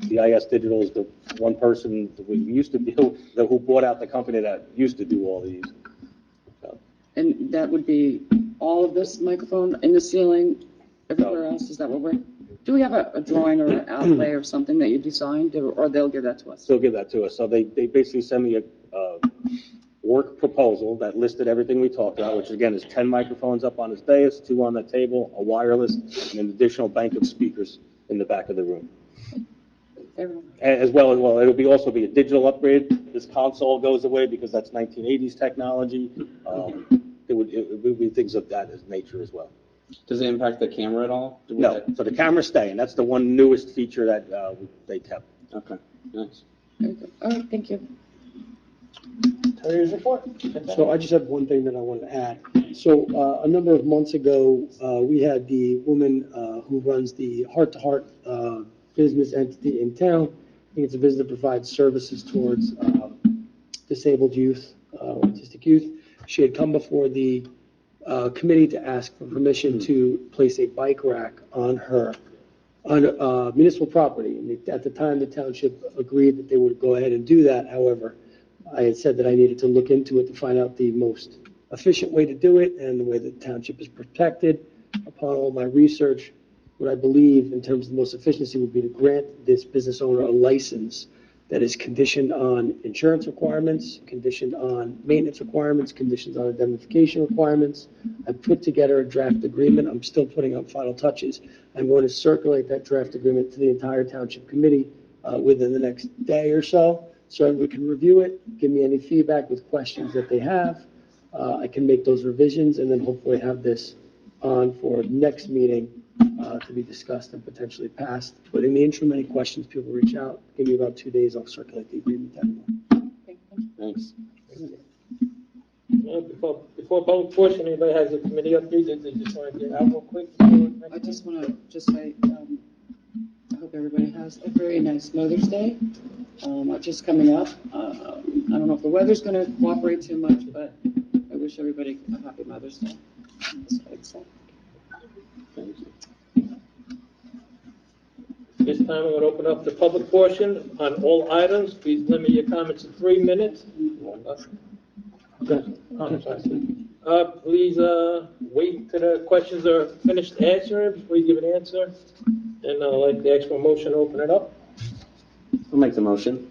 BIS Digital is the one person that we used to deal, who bought out the company that used to do all these. So, And that would be all of this microphone in the ceiling, everywhere else, is that what we're, do we have a drawing or an outlay or something that you designed, or they'll give that to us? They'll give that to us. So they basically send me a work proposal that listed everything we talked about, which again is 10 microphones up on this dais, 2 on the table, a wireless, and an additional bank of speakers in the back of the room. Everyone. As well, it'll be also be a digital upgrade. This console goes away because that's 1980s technology. It would be things of that as nature as well. Does it impact the camera at all? No, so the cameras stay, and that's the one newest feature that they kept. Okay, nice. Very good. All right, thank you. Terry's report. So I just have one thing that I want to add. So a number of months ago, we had the woman who runs the Heart to Heart business entity in town. I think it's a business that provides services towards disabled youth, autistic youth. She had come before the committee to ask for permission to place a bike rack on her municipal property. And at the time, the township agreed that they would go ahead and do that. However, I had said that I needed to look into it to find out the most efficient way to do it and the way that the township is protected. Upon all my research, what I believe in terms of the most efficiency would be to grant this business owner a license that is conditioned on insurance requirements, conditioned on maintenance requirements, conditioned on indemnification requirements. I put together a draft agreement. I'm still putting on final touches. I'm going to circulate that draft agreement to the entire township committee within the next day or so we can review it, give me any feedback with questions that they have. I can make those revisions and then hopefully have this on for next meeting to be discussed and potentially passed. But in the interim, any questions, people reach out. Give me about 2 days, I'll circulate the agreement to everyone. Thanks. Before public portion, anybody has a committee update that they just want to get out real quick? I just want to just say, I hope everybody has a very nice Mother's Day, just coming up. I don't know if the weather's going to cooperate too much, but I wish everybody a happy Mother's Day. That's what I'd say. Thank you. This time, I'm going to open up the public portion on all items. Please limit your comments to 3 minutes. Please wait till the questions are finished answering before you give an answer. And I'd like the extra motion to open it up. I'll make the motion.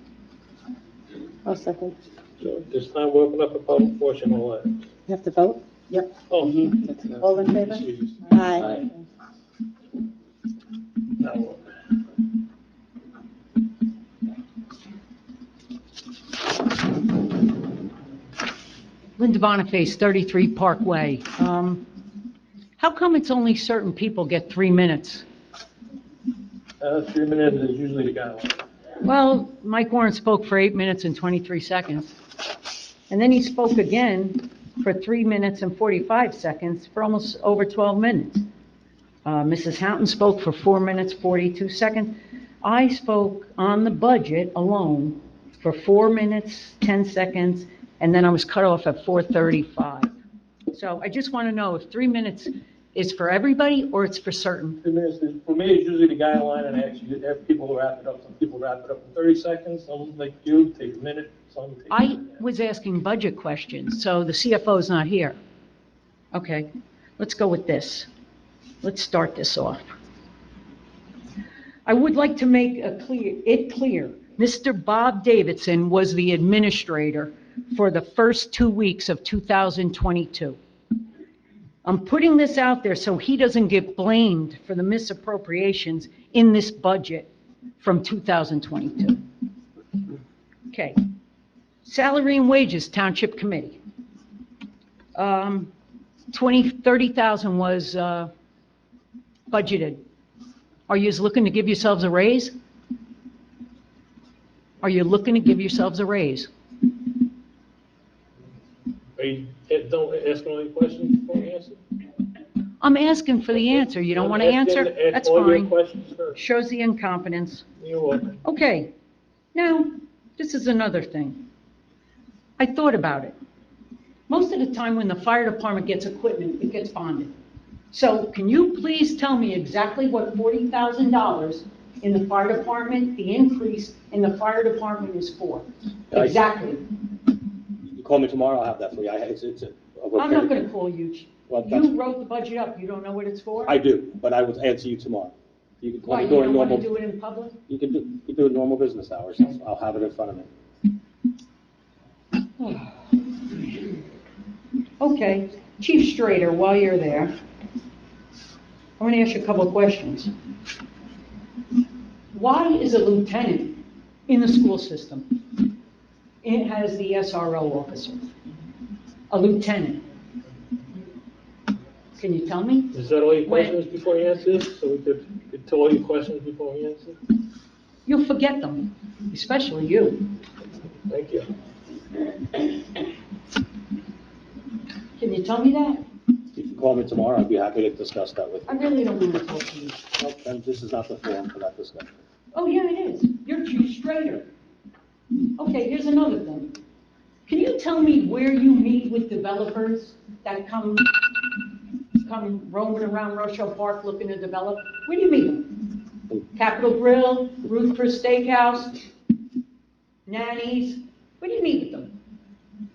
I'll second. So this time, we'll open up a public portion on all items. You have to vote? Yep. Oh, All in favor? Aye. now, Linda Boniface, 33 Parkway. How come it's only certain people get 3 minutes? 3 minutes is usually the guideline. Well, Mike Warren spoke for 8 minutes and 23 seconds. And then he spoke again for 3 minutes and 45 seconds for almost over 12 minutes. Mrs. Houghton spoke for 4 minutes, 42 seconds. I spoke on the budget alone for 4 minutes, 10 seconds, and then I was cut off at 4:35. So I just want to know if 3 minutes is for everybody or it's for certain? 2 minutes, for me, it's usually the guideline, and I actually have people who wrap it up. Some people wrap it up in 30 seconds, some like you, take a minute, some take. I was asking budget questions, so the CFO is not here. Okay, let's go with this. Let's start this off. I would like to make it clear, Mr. Bob Davidson was the administrator for the first 2 weeks of 2022. I'm putting this out there so he doesn't get blamed for the misappropriations in this budget from 2022. Okay. Salary and wages, Township Committee. 30,000 was budgeted. Are you looking to give yourselves a raise? Are you looking to give yourselves a raise? Are you, don't ask any questions before you answer? I'm asking for the answer. You don't want to answer? That's Ask all your fine. questions first. Shows the incompetence. You're welcome. Okay, now, this is another thing. I thought about it. Most of the time when the fire department gets equipment, it gets bonded. So can you please tell me exactly what $40,000 in the fire department, the increase in the fire department is for? Exactly. You call me tomorrow, I'll have that for you. I'm not gonna call you. Well, that's- You wrote the budget up. You don't know what it's for? I do, but I will answer you tomorrow. You can call Why, me you during don't want to normal, do it in public? you can do it normal business hours. I'll have it in front of me. Okay, Chief Strader, while you're there, I want to ask you a couple of questions. Why is a lieutenant in the school system? It has the SRO officer, a lieutenant. Can you tell me? Is that all your questions before you answer this? So we could tell all your questions before we answer? You'll forget them, especially you. Thank you. Can you tell me that? You can call me tomorrow, I'd be happy to discuss that with I you. really don't want to talk to you. Well, then this is not the forum for that discussion. Oh, yeah, it is. You're Chief Strader. Okay, here's another thing. Can you tell me where you meet with developers that come roaming around Rochelle Park looking to develop? Where do you meet them? Capitol Grill, Ruth Chris Steakhouse, Nanny's? Where do you meet with them?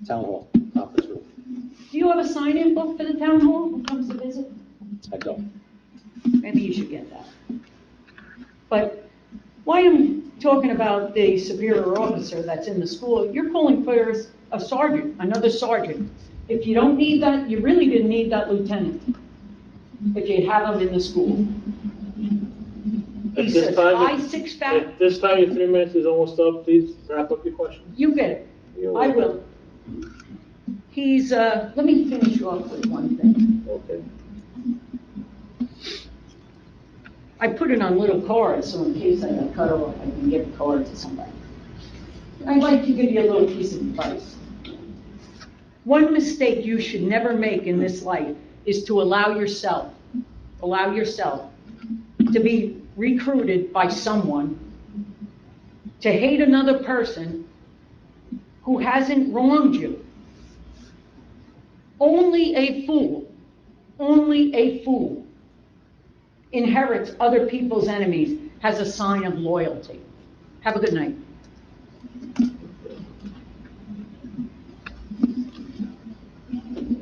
Town hall, conference room. Do you have a sign-in book for the town hall who comes to visit? I don't. Maybe you should get that. But why I'm talking about the superior officer that's in the school, you're calling for a sergeant, another sergeant. If you don't need that, you really didn't need that lieutenant, if you'd have him in the school. He At this says, time- I 6'5". At this time, your 3 minutes is almost up. Please wrap up your questions. You get it. You're I welcome. will. He's, let me finish off with one thing. Okay. I put it on little cards, so in case I got cut off, I can give a card to somebody. I'd like to give you a little piece of advice. One mistake you should never make in this life is to allow yourself to be recruited by someone to hate another person who hasn't wronged you. Only a fool inherits other people's enemies, has a sign of loyalty. Have a good night.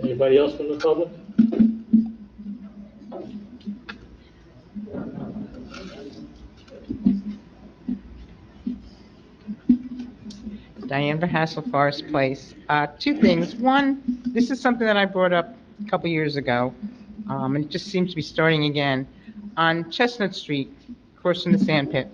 Anybody else from the public? Diane Verhassel, Forest Place. Two things. One, this is something that I brought up a couple years ago, and it just seems to be starting again. On Chestnut Street, across from the sand pit,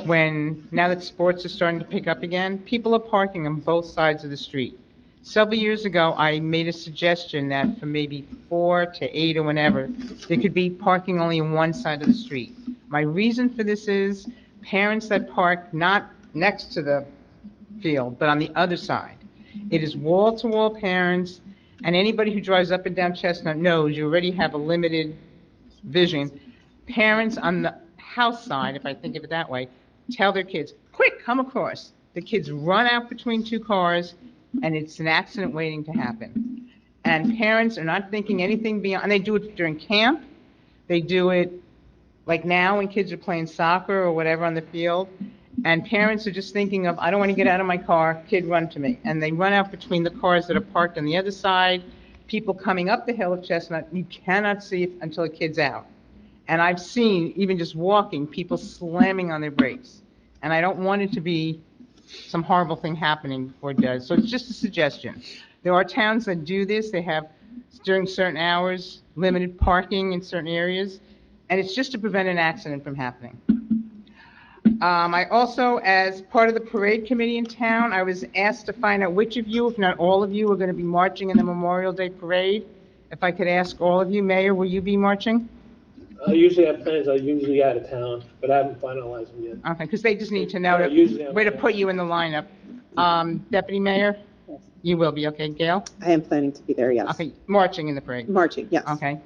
now that sports are starting to pick up again, people are parking on both sides of the street. Several years ago, I made a suggestion that from maybe 4 to 8 or whenever, there could be parking only on one side of the street. My reason for this is parents that park not next to the field, but on the other side. It is wall-to-wall parents, and anybody who drives up and down Chestnut knows you already have a limited vision. Parents on the house side, if I think of it that way, tell their kids, quick, come across. The kids run out between two cars, and it's an accident waiting to happen. And parents are not thinking anything beyond, and they do it during camp, they do it like now when kids are playing soccer or whatever on the field, and parents are just thinking of, I don't want to get out of my car, kid, run to me. And they run out between the cars that are parked on the other side, people coming up the hill of Chestnut, you cannot see it until a kid's out. And I've seen, even just walking, people slamming on their brakes. And I don't want it to be some horrible thing happening before it does. So it's just a suggestion. There are towns that do this. They have, during certain hours, limited parking in certain areas. And it's just to prevent an accident from happening. I also, as part of the parade committee in town, I was asked to find out which of you, if not all of you, are going to be marching in the Memorial Day parade. If I could ask all of you, Mayor, will you be marching? I usually have plans, I'm usually out of town, but I haven't finalized them yet. Okay, because they just need to know Usually I'm- where to put you in the lineup. Deputy Mayor? You will be, okay. Gail? I am planning to be there, yes. Okay, marching in the parade. Marching, yes. Okay.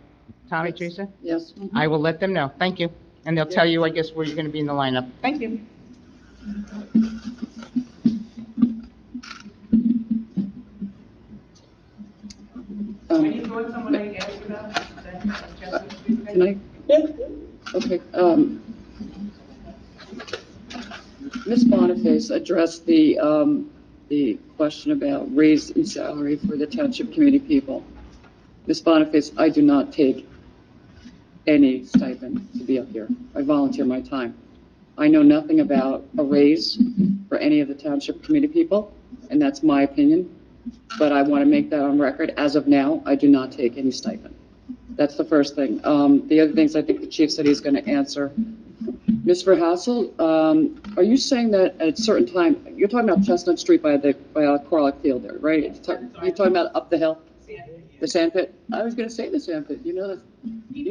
Tommy, Teresa? Yes. I will let them know. Thank you. And they'll tell you, I guess, where you're going to be in the lineup. Thank you. Any thoughts on what I asked about? Can I? Okay, Ms. Boniface addressed the question about raise in salary for the township committee people. Ms. Boniface, I do not take any stipend to be up here. I volunteer my time. I know nothing about a raise for any of the township committee people, and that's my opinion. But I want to make that on record. As of now, I do not take any stipend. That's the first thing. The other things I think the chief said he's going to answer. Ms. Verhassel, are you saying that at a certain time, you're talking about Chestnut Street by Corlick Field there, right? You're talking about up the hill? The sand pit? I was going to say the sand pit. You know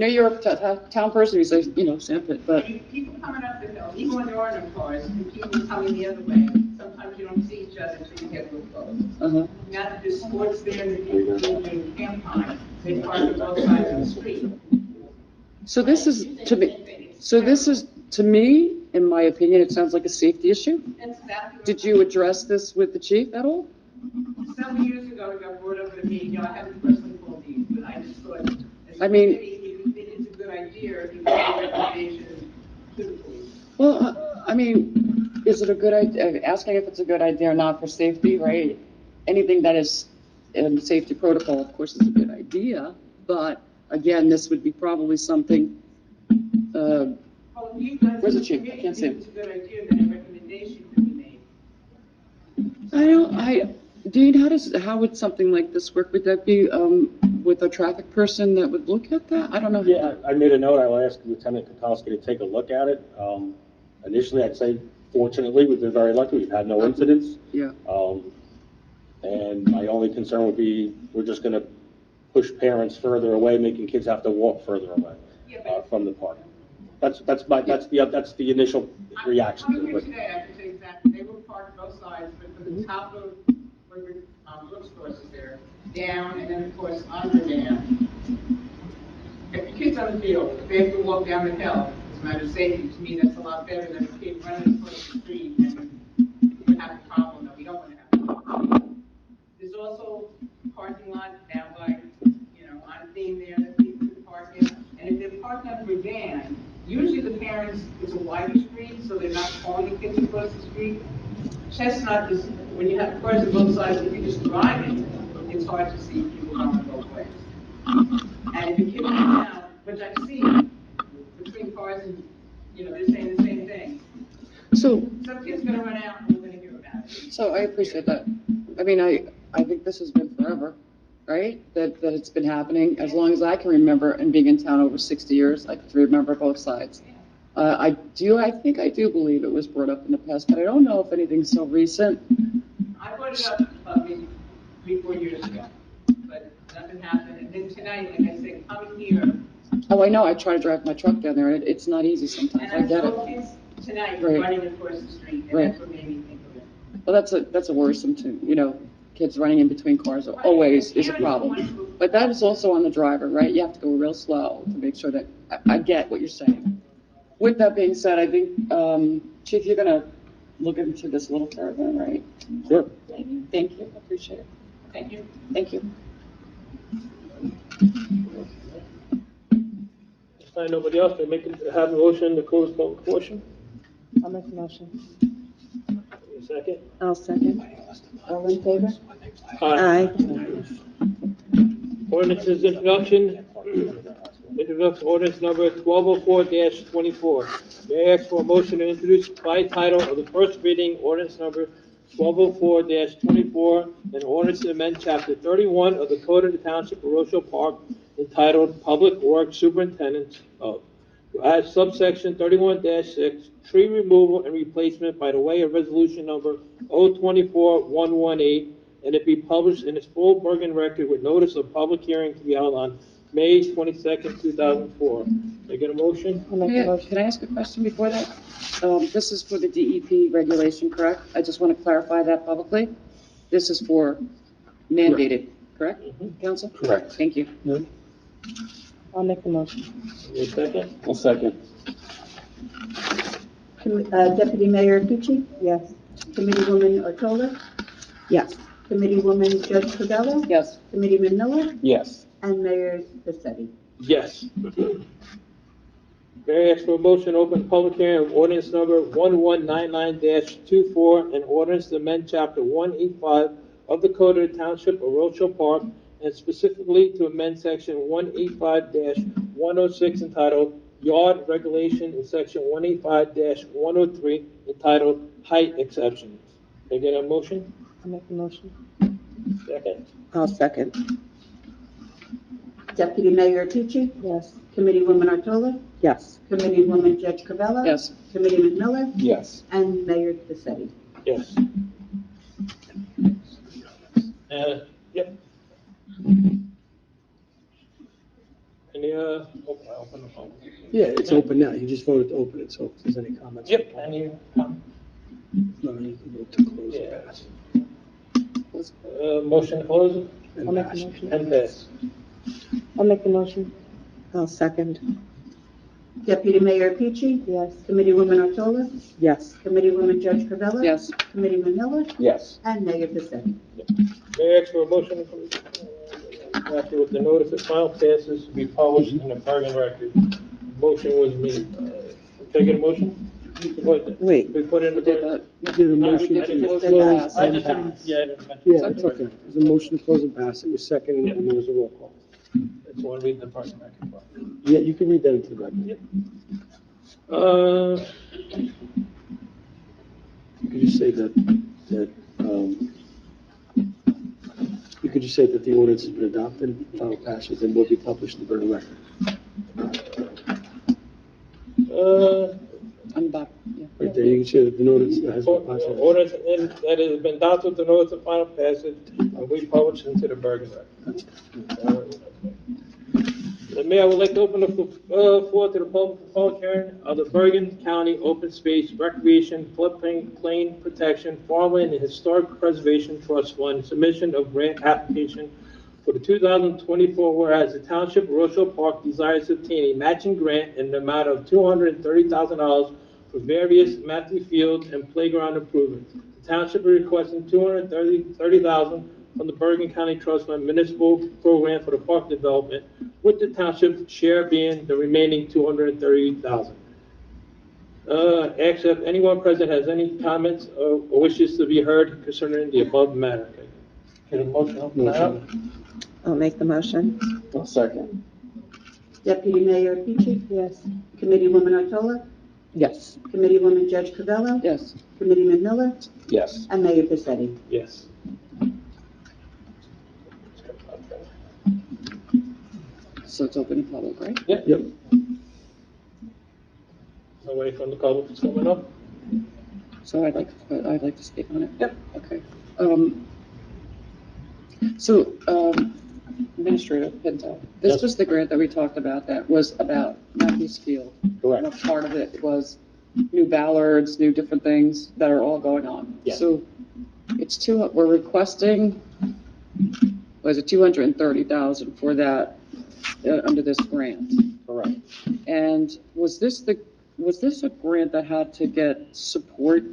you're a town person, you say, sand pit, but. People coming up the hill, even when there are no cars, and people coming the other way, sometimes you don't see each other until you get real close. Uh-huh. Now that there's sports there, and the people doing camp time, they park on both sides of the street. So this is, to me, in my opinion, it sounds like a safety issue. That's exactly what. Did you address this with the chief at all? Several years ago, it got brought up at a meeting, I haven't personally called these, but I just thought, as I a mean- committee, it's a good idea, if you make a recommendation to the police. Well, I mean, is it a good idea, asking if it's a good idea or not for safety, right? Anything that is in safety protocol, of course, is a good idea, but again, this would be probably something, Well, if you guys. Where's the chief? I can't see him. It's a good idea, then a recommendation could be made. Dean, how would something like this work? Would that be, with a traffic person that would look at that? I don't know. Yeah, I made a note, I'll ask Lieutenant Kotowski to take a look at it. Initially, I'd say, fortunately, we've been very lucky, we've had no incidents. Yeah. And my only concern would be, we're just gonna push parents further away, making kids have to walk further away, from the park. That's the initial reaction Coming to here it. today, I can say exactly, they were parked both sides, but from the top of where Brooks Course is there, down, and then of course under down. If the kid's on the field, if they have to walk down the hill, it's a matter of safety, to me, that's a lot better than a kid running across the street and we have a problem that we don't want to have. A problem. There's also a parking lot down by, on theme there that people can park in, and if they're parked under a van, usually the parents, it's a wider street, so they're not calling the kids across the street. Chestnut is, when you have cars on both sides, if you're just driving, it's hard to see people coming both ways. And if you keep them down, which I've seen between cars and, they're saying the same thing. So, Some kid's gonna run out and we're gonna hear about it. so I appreciate that. I mean, I think this has been forever, right? That it's been happening as long as I can remember, and being in town over 60 years, I can remember both sides. I think I do believe it was brought up in the past, but I don't know if anything's so recent. I brought it up, maybe 3-4 years ago, but nothing happened. And then tonight, like I said, coming here, Oh, I know, I try to drive my truck down there, and it's not easy sometimes, I and I get saw it. kids tonight Right. running across the street, and Right. that's what made me think of it. Well, that's a worrisome too, kids running in between cars always is a problem. But that is also on the driver, right? You have to go real slow to make sure that, I get what you're saying. With that being said, I think, Chief, you're gonna look into this a little further, right? Sure. Thank you, appreciate it. Thank you. Thank you. If not, nobody else, they have a motion to close public portion. I'll make the motion. A second? I'll second. All in favor? Aye. Ordinance's introduction. Introduction ordinance number 1204-24. May I ask for a motion to introduce by title of the first reading ordinance number 1204-24, an ordinance to amend chapter 31 of the Code of the Township of Rochelle Park entitled Public Works Superintendent of, to add subsection 31-6, tree removal and replacement by the way of resolution number 024118, and it be published in its full Bergen record with notice of public hearing to be held on May 22nd, 2004. Can I get a motion? I'll make the motion. Can I ask a question before that? This is for the DEP regulation, correct? I just want to clarify that publicly. This is for mandated, correct, council? Correct. Thank you. I'll make the motion. A second? I'll second. Deputy Mayor Tucci? Yes. Committeewoman Otola? Yes. Committeewoman Judge Covello? Yes. Committeeman Miller? Yes. And Mayor Vassetti. Yes. May I ask for a motion to open public hearing of ordinance number 1199-24, an ordinance to amend chapter 185 of the Code of the Township of Rochelle Park, and specifically to amend section 185-106 entitled Yard Regulation and section 185-103 entitled Height Exceptions. Can I get a motion? I'll make the motion. Second? I'll second. Deputy Mayor Tucci? Yes. Committeewoman Otola? Yes. Committeewoman Judge Covello? Yes. Committeeman Miller? Yes. And Mayor Vassetti. Yes. Yep. Any, open the phone. Yeah, it's open now. You just voted to open it, so if there's any comments. Yep, any, No, you can vote to close yeah. it. Pass. Motion to close it And I'll make pass. the motion. and pass. I'll make the motion. I'll second. Deputy Mayor Tucci? Yes. Committeewoman Otola? Yes. Committeewoman Judge Covello? Yes. Committeeman Miller? Yes. And Mayor Vassetti. May I ask for a motion after with the notice of final passes to be published in the Bergen record? Motion was made. Can I get a motion? Wait. We put in the. We did that. You did a motion I to didn't- close I and just didn't, pass. yeah, I didn't mention. Yeah, it's okay. There's a motion to close and pass. It was seconded, and there was a roll call. Just want to read the Bergen record. Yeah, you can read that into the record. You could just say that, you could just say that the ordinance has been adopted, final passage, and will be published in the Bergen record. I'm back, yeah. Right there, you can say that the notice has been passed. Ordinance that has been adopted with the notice of final passage and we published into the Bergen record. The mayor would like to open the floor to the public hearing of the Bergen County Open Space Recreation Floodplain Protection Farmland and Historic Preservation Trust Fund submission of grant application for the 2024, whereas the Township of Rochelle Park desires to obtain a matching grant in the amount of $230,000 for various Matthew Field and playground improvements. The Township is requesting $230,000 from the Bergen County Trust Fund Municipal Program for the Park Development, with the Township share being the remaining $230,000. Ask if anyone present has any comments or wishes to be heard concerning the above matter. Get a motion open that up? I'll make the motion. I'll second. Deputy Mayor Tucci? Yes. Committeewoman Otola? Yes. Committeewoman Judge Covello? Yes. Committeeman Miller? Yes. And Mayor Vassetti. Yes. So it's open to public, right? Yep. Nobody from the public is coming up? So I'd like to speak on it. Yep. Okay. Administrator Pinto, this Yes. was the grant that we talked about that was about Matthews Field. Correct. And a part of it was new ballards, new different things that are all going on. Yes. So we're requesting, was it 230,000 for that, under this grant? Correct. And was this a grant that had to get support,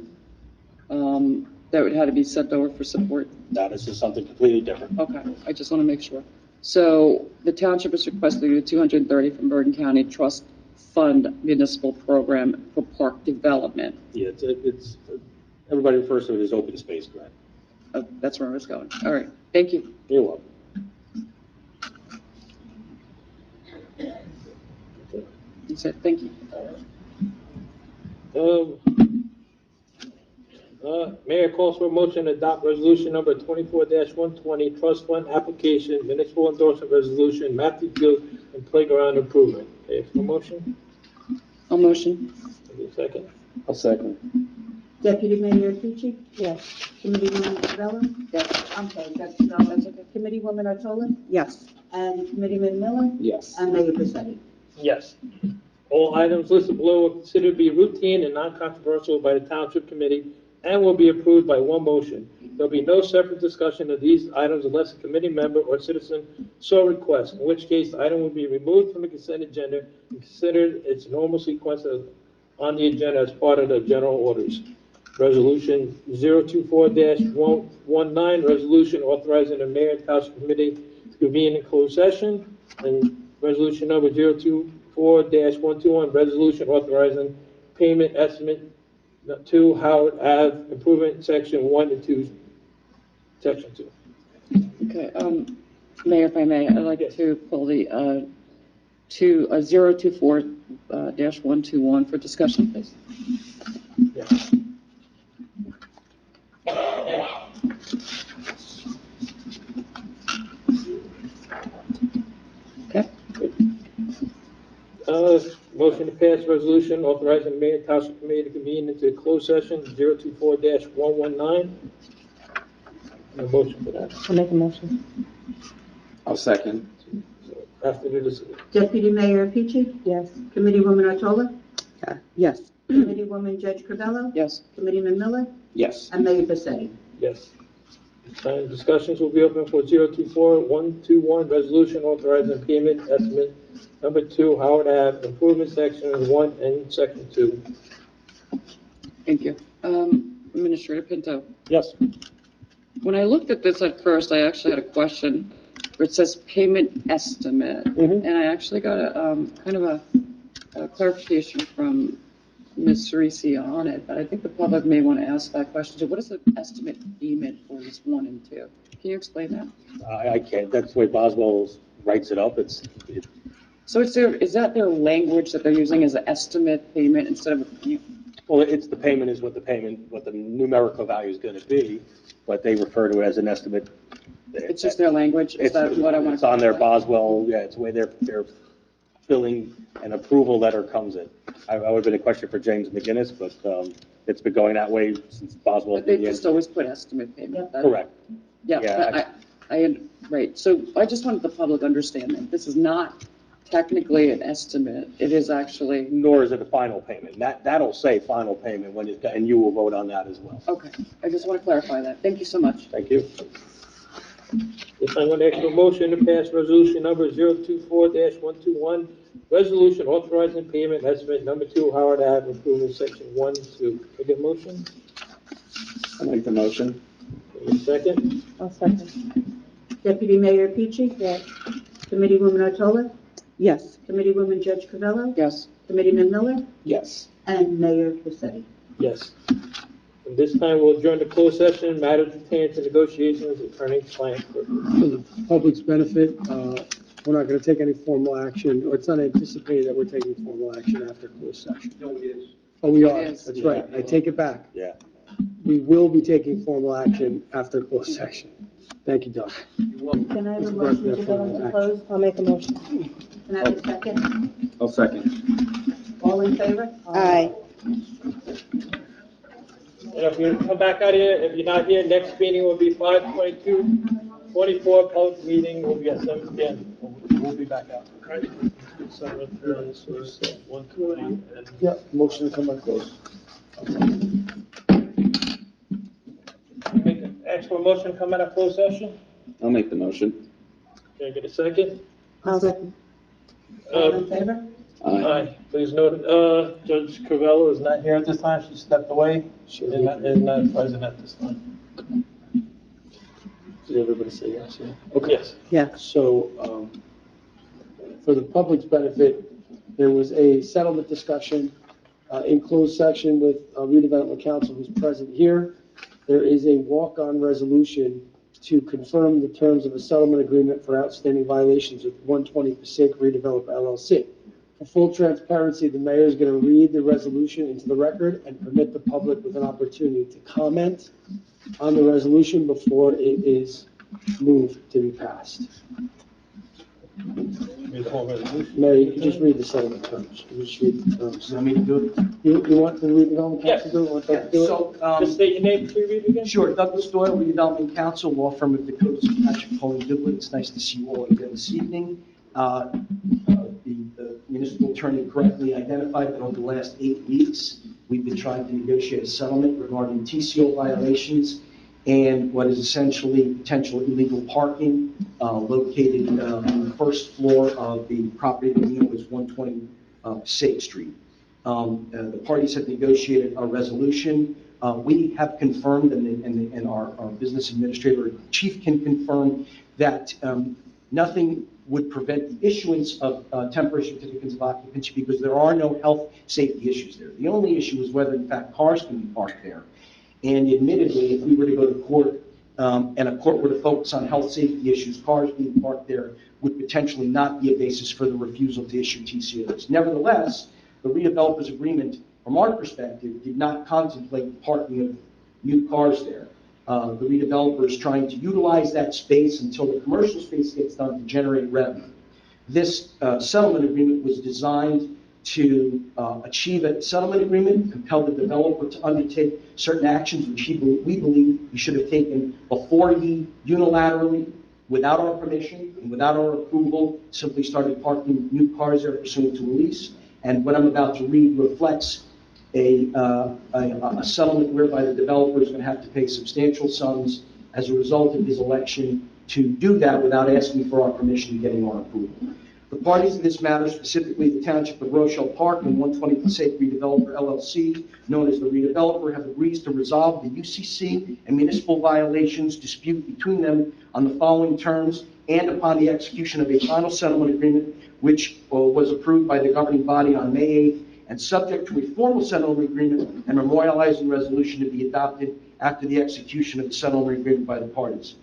that would have to be sent over for support? That is just something completely different. Okay, I just want to make sure. So the township is requesting the 230 from Bergen County Trust Fund Municipal Program for Park Development. Yeah, it's, everybody refers to it as open space grant. That's where I was going. All right, thank you. You're welcome. That's it, thank you. Mayor calls for a motion to adopt resolution number 24-120, trust fund application, municipal endorsement resolution, Matthew Field, and playground improvement. Okay, for motion? I'll motion. Give me a second. I'll second. Deputy Mayor Tucci? Yes. Committeewoman Cabello? Yes. I'm sorry, Judge Cabello. Committeewoman Otola? Yes. And Committeeman Miller? Yes. And Mayor Pacini? Yes. All items listed below are considered to be routine and non-controversial by the Township Committee and will be approved by one motion. There'll be no separate discussion of these items unless a committee member or citizen so requests, in which case the item will be removed from the consent agenda and considered its normal sequence on the agenda as part of the general orders. Resolution 024-119, resolution authorizing the mayor and Township Committee to convene in closed session, and resolution number 024-121, resolution authorizing payment estimate to Howard Ave Improvement Section 1 and 2, Section 2. Okay, Mayor, if I may, I'd like to pull the 024-121 for discussion, please. Yeah. Okay. Motion to pass resolution authorizing the mayor and Township Committee to convene into closed session 024-119. A motion for that. I'll make a motion. I'll second. After the Deputy Mayor Tucci? Yes. Committeewoman Otola? Yes. Committeewoman Judge Cabello? Yes. Committeeman Miller? Yes. And Mayor Pacini? yes. And discussions will be open for 024-121, resolution authorizing payment estimate number 2, Howard Ave Improvement Section 1 and Section 2. Thank you. Administrator Pinto, Yes. when I looked at this at first, I actually had a question where it says payment estimate. Mhm. And I actually got a, kind of a clarification from Ms. Cerisi on it, but I think the public may want to ask that question. So what is the estimate payment for this 1 and 2? Can you explain that? I can't, that's the way Boswell writes it up. So is that their language that they're using as an estimate payment instead of, Well, it's the payment is what the numerical value is going to be, but they refer to it as an estimate. it's just their language? Is that what I want to? It's on their Boswell, yeah, it's the way their billing and approval letter comes in. I would have been a question for James McGinnis, but it's been going that way since Boswell. But they just always put estimate payment. That- Correct. Yeah, Yeah, right. So I just wanted the public to understand that this is not technically an estimate. It is actually, Nor is it a final payment. That'll say final payment when it's, and you will vote on that as well. okay. I just want to clarify that. Thank you so much. Thank you. Yes, I'm going to ask for a motion to pass resolution number 024-121, resolution authorizing payment estimate number 2, Howard Ave Improvement Section 1 and 2. Can I get a motion? I'll make the motion. Give me a second. I'll second. Deputy Mayor Tucci? Yes. Committeewoman Otola? Yes. Committeewoman Judge Cabello? Yes. Committeeman Miller? Yes. And Mayor Pacini? Yes. And this time we'll adjourn to closed session, matters pertaining to negotiations, attorney-client privilege. For the public's benefit, we're not going to take any formal action, or it's not anticipated that we're taking formal action after closed session. No, it is. Oh, we are, It is. that's right, I take it back. Yeah. We will be taking formal action after closed session. Thank you, Doug. Can I have a motion to go into close? I'll make a motion. Can I have a second? I'll second. All in favor? Aye. And if you come back out here, if you're not here, next meeting will be 5/22/24, public meeting will be at 7 p.m. We'll be back out. Right? 1:20 and. Yeah, motion to come back close. Ask for a motion to come out of closed session. I'll make the motion. Can I get a second? I'll second. All in favor? Aye. Please note, Judge Carvello is not here at this time. She stepped away. She is not present at this time. Did everybody say yes? Yeah. Okay. Yes. Yeah. So, for the public's benefit, there was a settlement discussion in closed section with redevelopment council who's present here. There is a walk-on resolution to confirm the terms of a settlement agreement for outstanding violations with 120 Passaic Redevelop LLC. For full transparency, the mayor is going to read the resolution into the record and permit the public with an opportunity to comment on the resolution before it is moved to be passed. Mayor, you can just read the settlement terms. You just read the terms. You want me to do it? You want the redevelopment council to do it? Want Doug to do it? So, Just state your name, before you read it again. sure, Douglas Doyle, redevelopment council, law firm of Dakotas, Township, Coley, Dublin. It's nice to see you all again this evening. The municipal attorney correctly identified that over the last 8 weeks, we've been trying to negotiate a settlement regarding TCO violations and what is essentially potential illegal parking located on the first floor of the property that we know is 120 Passaic Street. The parties have negotiated a resolution. We have confirmed, and our business administrator chief can confirm, that nothing would prevent the issuance of temporary certificates of occupancy because there are no health safety issues there. The only issue is whether, in fact, cars can be parked there. And admittedly, if we were to go to court and a court were to focus on health safety issues, cars being parked there would potentially not be a basis for the refusal to issue TCOs. Nevertheless, the redevelopers agreement, from our perspective, did not contemplate parking of new cars there. The redeveloper is trying to utilize that space until the commercial space gets done to generate revenue. This settlement agreement was designed to achieve a settlement agreement, compel the developer to undertake certain actions which we believe he should have taken before he unilaterally, without our permission and without our approval, simply started parking new cars there pursuant to a lease. And what I'm about to read reflects a settlement whereby the developer is going to have to pay substantial sums as a result of his election to do that without asking for our permission and getting our approval. The parties in this matter, specifically the Township of Rochelle Park and 120 Passaic Redeveloper LLC, known as the redeveloper, have agreed to resolve the UCC and municipal violations dispute between them on the following terms and upon the execution of a final settlement agreement, which was approved by the governing body on May 8th, and subject to a formal settlement agreement and memorializing resolution to be adopted after the execution of the settlement agreement by the parties.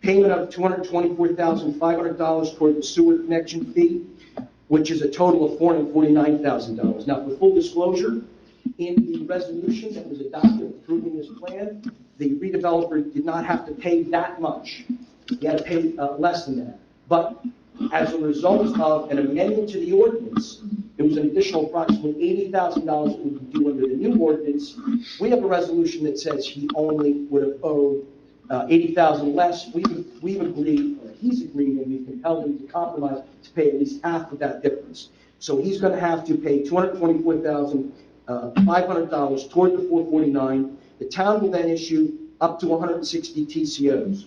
Payment of $224,500 toward the sewer connection fee, which is a total of $449,000. Now, for full disclosure, in the resolution that was adopted approving this plan, the redeveloper did not have to pay that much. He had to pay less than that. But as a result of an amendment to the ordinance, there was an additional approximately $80,000 that would be due under the new ordinance. We have a resolution that says he only would have owed $80,000 less. We've agreed, or he's agreed, and we've compelled him to compromise to pay at least half of that difference. So he's going to have to pay $224,500 toward the $449,000. The town will then issue up to 160 TCOs.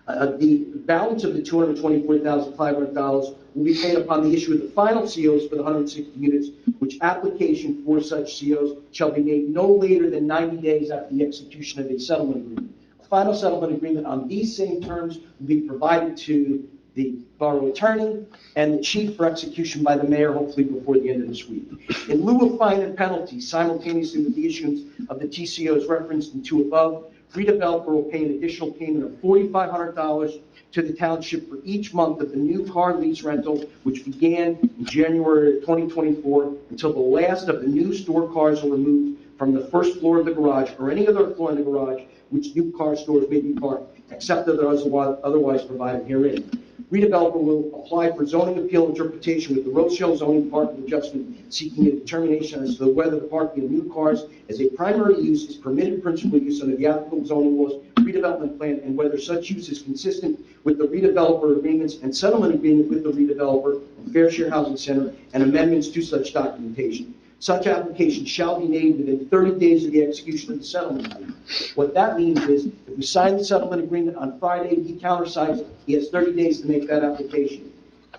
The balance of the $224,500 will be paid upon the issue of the final COs for the 160 units, which application for such COs shall be made no later than 90 days after the execution of a settlement agreement. A final settlement agreement on these same terms will be provided to the borough attorney and the chief for execution by the mayor, hopefully before the end of this week. In lieu of fine and penalties, simultaneously with the issuance of the TCOs referenced in two above, redeveloper will pay an additional payment of $4,500 to the township for each month of the new car lease rental, which began in January of 2024 until the last of the new store cars are removed from the first floor of the garage or any other floor in the garage which new car stores may be parked, except that otherwise provided herein. Redeveloper will apply for zoning appeal interpretation with the Rochelle zoning parking adjustment, seeking a determination as to whether the parking of new cars as a primary use is permitted principal use under the applicable zoning laws, redevelopment plan, and whether such use is consistent with the redeveloper agreements and settlement agreement with the redeveloper and Fair Share Housing Center and amendments to such documentation. Such application shall be made within 30 days of the execution of the settlement agreement. What that means is, if we sign the settlement agreement on Friday, he countersigns, he has 30 days to make that application.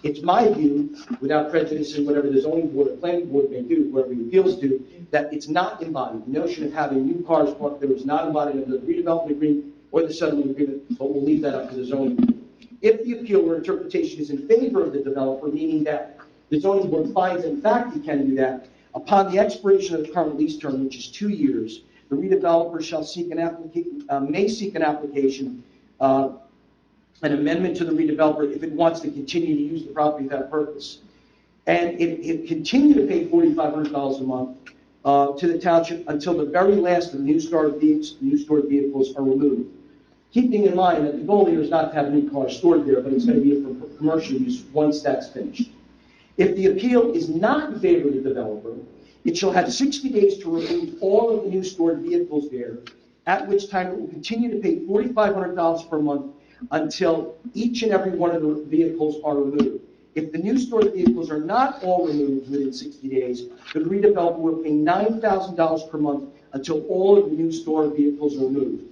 It's my view, without prejudicing whatever the zoning board or planning board may do, whoever he appeals to, that it's not embodied. The notion of having new cars parked there is not embodied under the redevelopment agreement or the settlement agreement, but we'll leave that up to the zoning board. If the appeal or interpretation is in favor of the developer, meaning that the zoning board finds in fact he can do that, upon the expiration of the current lease term, which is 2 years, the redeveloper shall seek may seek an application, an amendment to the redeveloper if it wants to continue to use the property for that purpose. And it continue to pay $4,500 a month to the township until the very last of the new stored vehicles are removed. Keeping in mind that the goal here is not to have new cars stored there, but it's going to be for commercial use once that's finished. If the appeal is not in favor of the developer, it shall have 60 days to remove all of the new stored vehicles there, at which time it will continue to pay $4,500 per month until each and every one of the vehicles are removed. If the new stored vehicles are not all removed within 60 days, the redeveloper will pay $9,000 per month until all of the new stored vehicles are removed.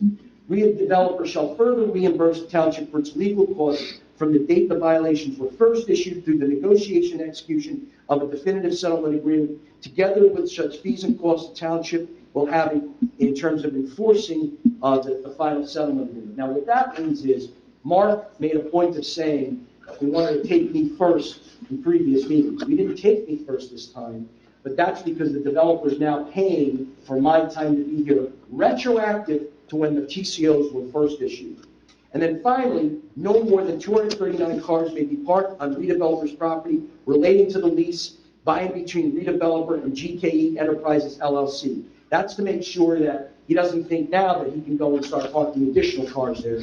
Redeveloper shall further reimburse the township for its legal costs from the date the violations were first issued through the negotiation and execution of a definitive settlement agreement, together with such fees and costs the township will have in terms of enforcing the final settlement agreement. Now, what that means is, Mark made a point of saying we wanted to take me first in previous meetings. We didn't take me first this time, but that's because the developer is now paying for my time to be here, retroactive to when the TCOs were first issued. And then finally, no more than 239 cars may be parked on redeveloper's property relating to the lease by and between redeveloper and GKE Enterprises LLC. That's to make sure that he doesn't think now that he can go and start parking additional cars there.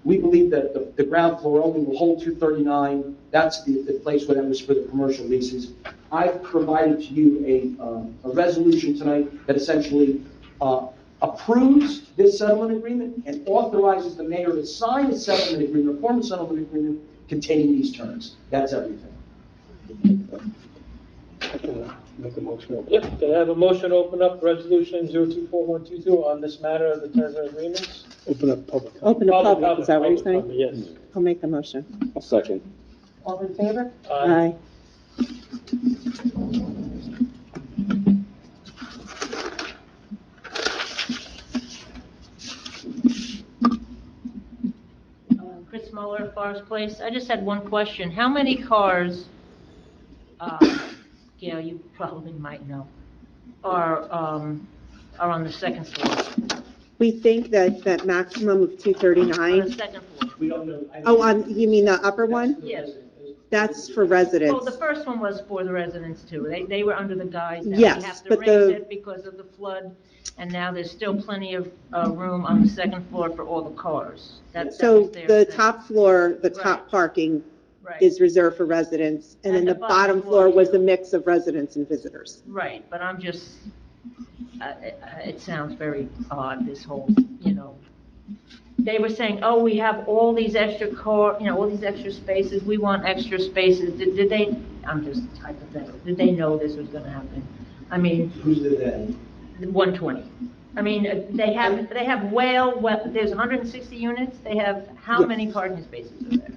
We believe that the ground floor only will hold 239. That's the place where that was for the commercial leases. I've provided to you a resolution tonight that essentially approves this settlement agreement and authorizes the mayor to sign a settlement agreement, a formal settlement agreement containing these terms. That's everything. Make a motion. Yep, can I have a motion to open up resolution 024122 on this matter of the terms and agreements? Open up public. Open to public, is that what you're saying? Public, yes. I'll make the motion. I'll second. All in favor? Aye. Chris Muller, Forest Place. I just had one question. How many cars, Gail, you probably might know, are on the second floor? We think that maximum of On the 239. second floor? We don't know. Oh, you mean the upper one? Yes. That's for Well, residents. the first one was for the residents too. They were under the guise that we Yes, have to but raise the- it because of the flood, and now there's still plenty of room on the second floor for all the cars. That So was their the thing. top floor, the top Right. parking Right. is reserved for residents, and then And the the bottom bottom floor floor was too. a mix of residents and visitors. Right, but I'm just, it sounds very odd, this whole, They were saying, oh, we have all these extra all these extra spaces, we want extra spaces. Did they, I'm just hypothetical, did they know this was gonna happen? I mean, Who's the they? 120. I mean, they have there's 160 units, they have, how Yes. many parking spaces are there?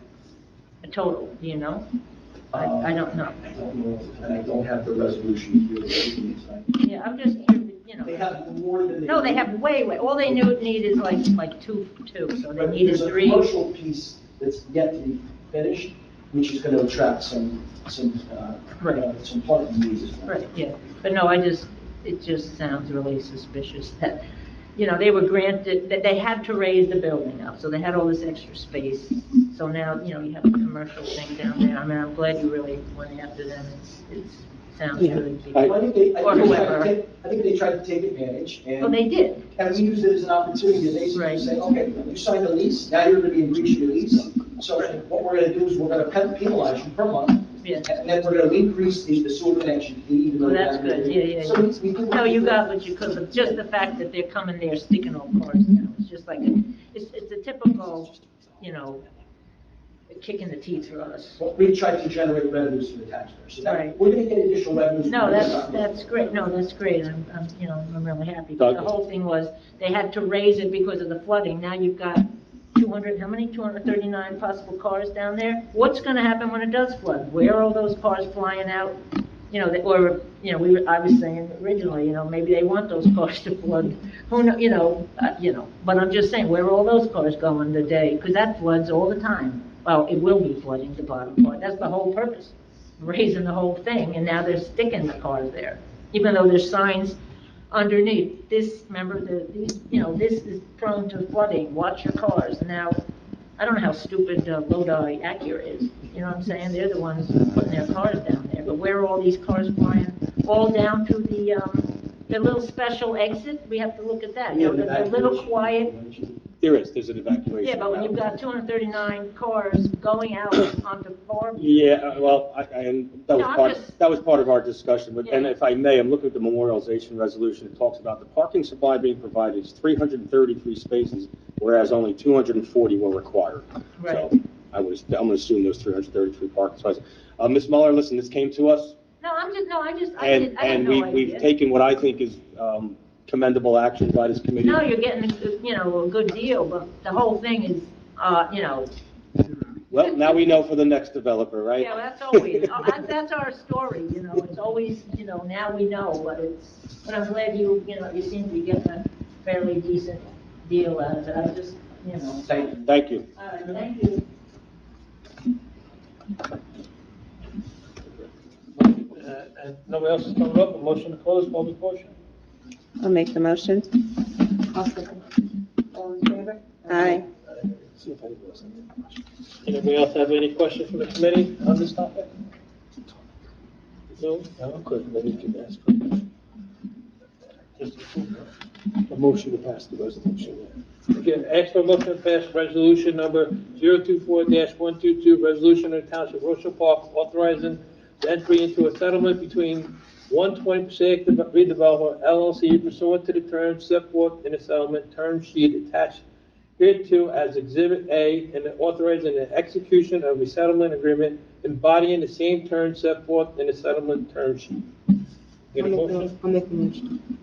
A total, do you know? I don't know. I don't know, and I don't have the resolution here. Yeah, I'm just curious, They have more than. No, they have way, all they need is like two, so they But needed there's a 3. commercial piece that's yet to be finished, which is going to attract some parking needs as well. Right, yeah, but no, it just sounds really suspicious that, they were granted, that they had to raise the building up, so they had all this extra space. So now, you have a commercial thing down there. I mean, I'm glad you really went after them. It sounds Yeah. good. I think they Or whoever. tried to take advantage, Well, and they did. we used it as an opportunity to basically Right. say, okay, you signed a lease, now you're going to be in breach of your lease. So what we're going to do is we're going to penalize you per month, Yeah. and then we're going to increase the sewer connection fee. even though Well, that's that- good, yeah. So we do. No, you got what you could, but just the fact that they're coming there sticking all cars down, it's just like, it's a typical, kick in the teeth for us. Well, we tried to generate revenues for the taxpayers. So that, Right. we're going to get additional revenues. No, from this. that's great, no, that's great, I'm really happy. Doug? The whole thing was, they had to raise it because of the flooding, now you've got 239 possible cars down there. What's gonna happen when it does flood? Where are all those cars flying out? I was saying originally, maybe they want those cars to flood. Who know, but I'm just saying, where are all those cars going today? Because that floods all the time. Well, it will be flooding the bottom part. That's the whole purpose, raising the whole thing, and now they're sticking the cars there, even though there's signs underneath. This, remember, this is prone to flooding. Watch your cars. Now, I don't know how stupid Lodi Acura is. You know what I'm saying? They're the ones putting their cars down there. But where are all these cars flying? All down to the little special exit? We have to look at that. The little quiet. There's an evacuation. Yeah, but when you've got 239 cars going out onto Far. Yeah, well, and that was No, I'm part, just- that was part of our discussion, but, and Yeah. if I may, I'm looking at the memorialization resolution, it talks about the parking supply being provided is 333 spaces, whereas only 240 were required. Right. So I'm gonna assume those 333 parking spaces. Ms. Muller, listen, this came to us, No, I and, had and no we've idea. taken what I think is, commendable action by this committee. No, you're getting, a good deal, but the whole thing is, Well, now we know for the next developer, right? yeah, that's always, that's our story, it's always, now we know, but I'm glad you seem to be getting a fairly decent deal out of it. I just, Thank you. Thank you. All right, thank you. And nobody else is coming up, a motion to close public portion? I'll make the motion. I'll second. All in favor? Aye. See if anybody else has any questions. Anybody else have any questions for the committee on this topic? No? Good, then you can ask for Just a motion to pass the resolution. Okay, ask for a motion to pass resolution number 024-122, resolution of the Township of Rochelle Park authorizing the entry into a settlement between 120 Passaic Redeveloper LLC pursuant to the terms set forth in the settlement term sheet attached hereto as Exhibit A, and authorizing the execution of a settlement agreement embodying the same terms set forth in the settlement term sheet. Get a motion? I'll make the motion.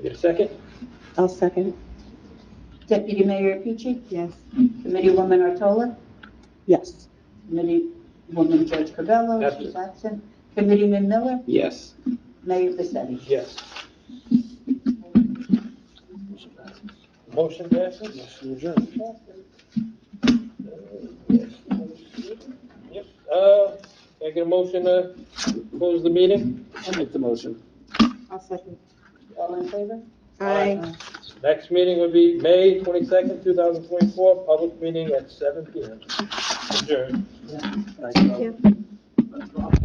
Get a second? I'll second. Deputy Mayor Pucci? Yes. Committeewoman Artola? Yes. Committeewoman George Carvello? Absent. She's absent. Committeeman Miller? Yes. Mayor Vassetti? Yes. Motion passes? Motion adjourned. Yep, can I get a motion to close the meeting? I'll make the motion. I'll second. All in favor? Aye. Next meeting will be May 22nd, 2024, public meeting at 7 PM. Adjourned. Thank you.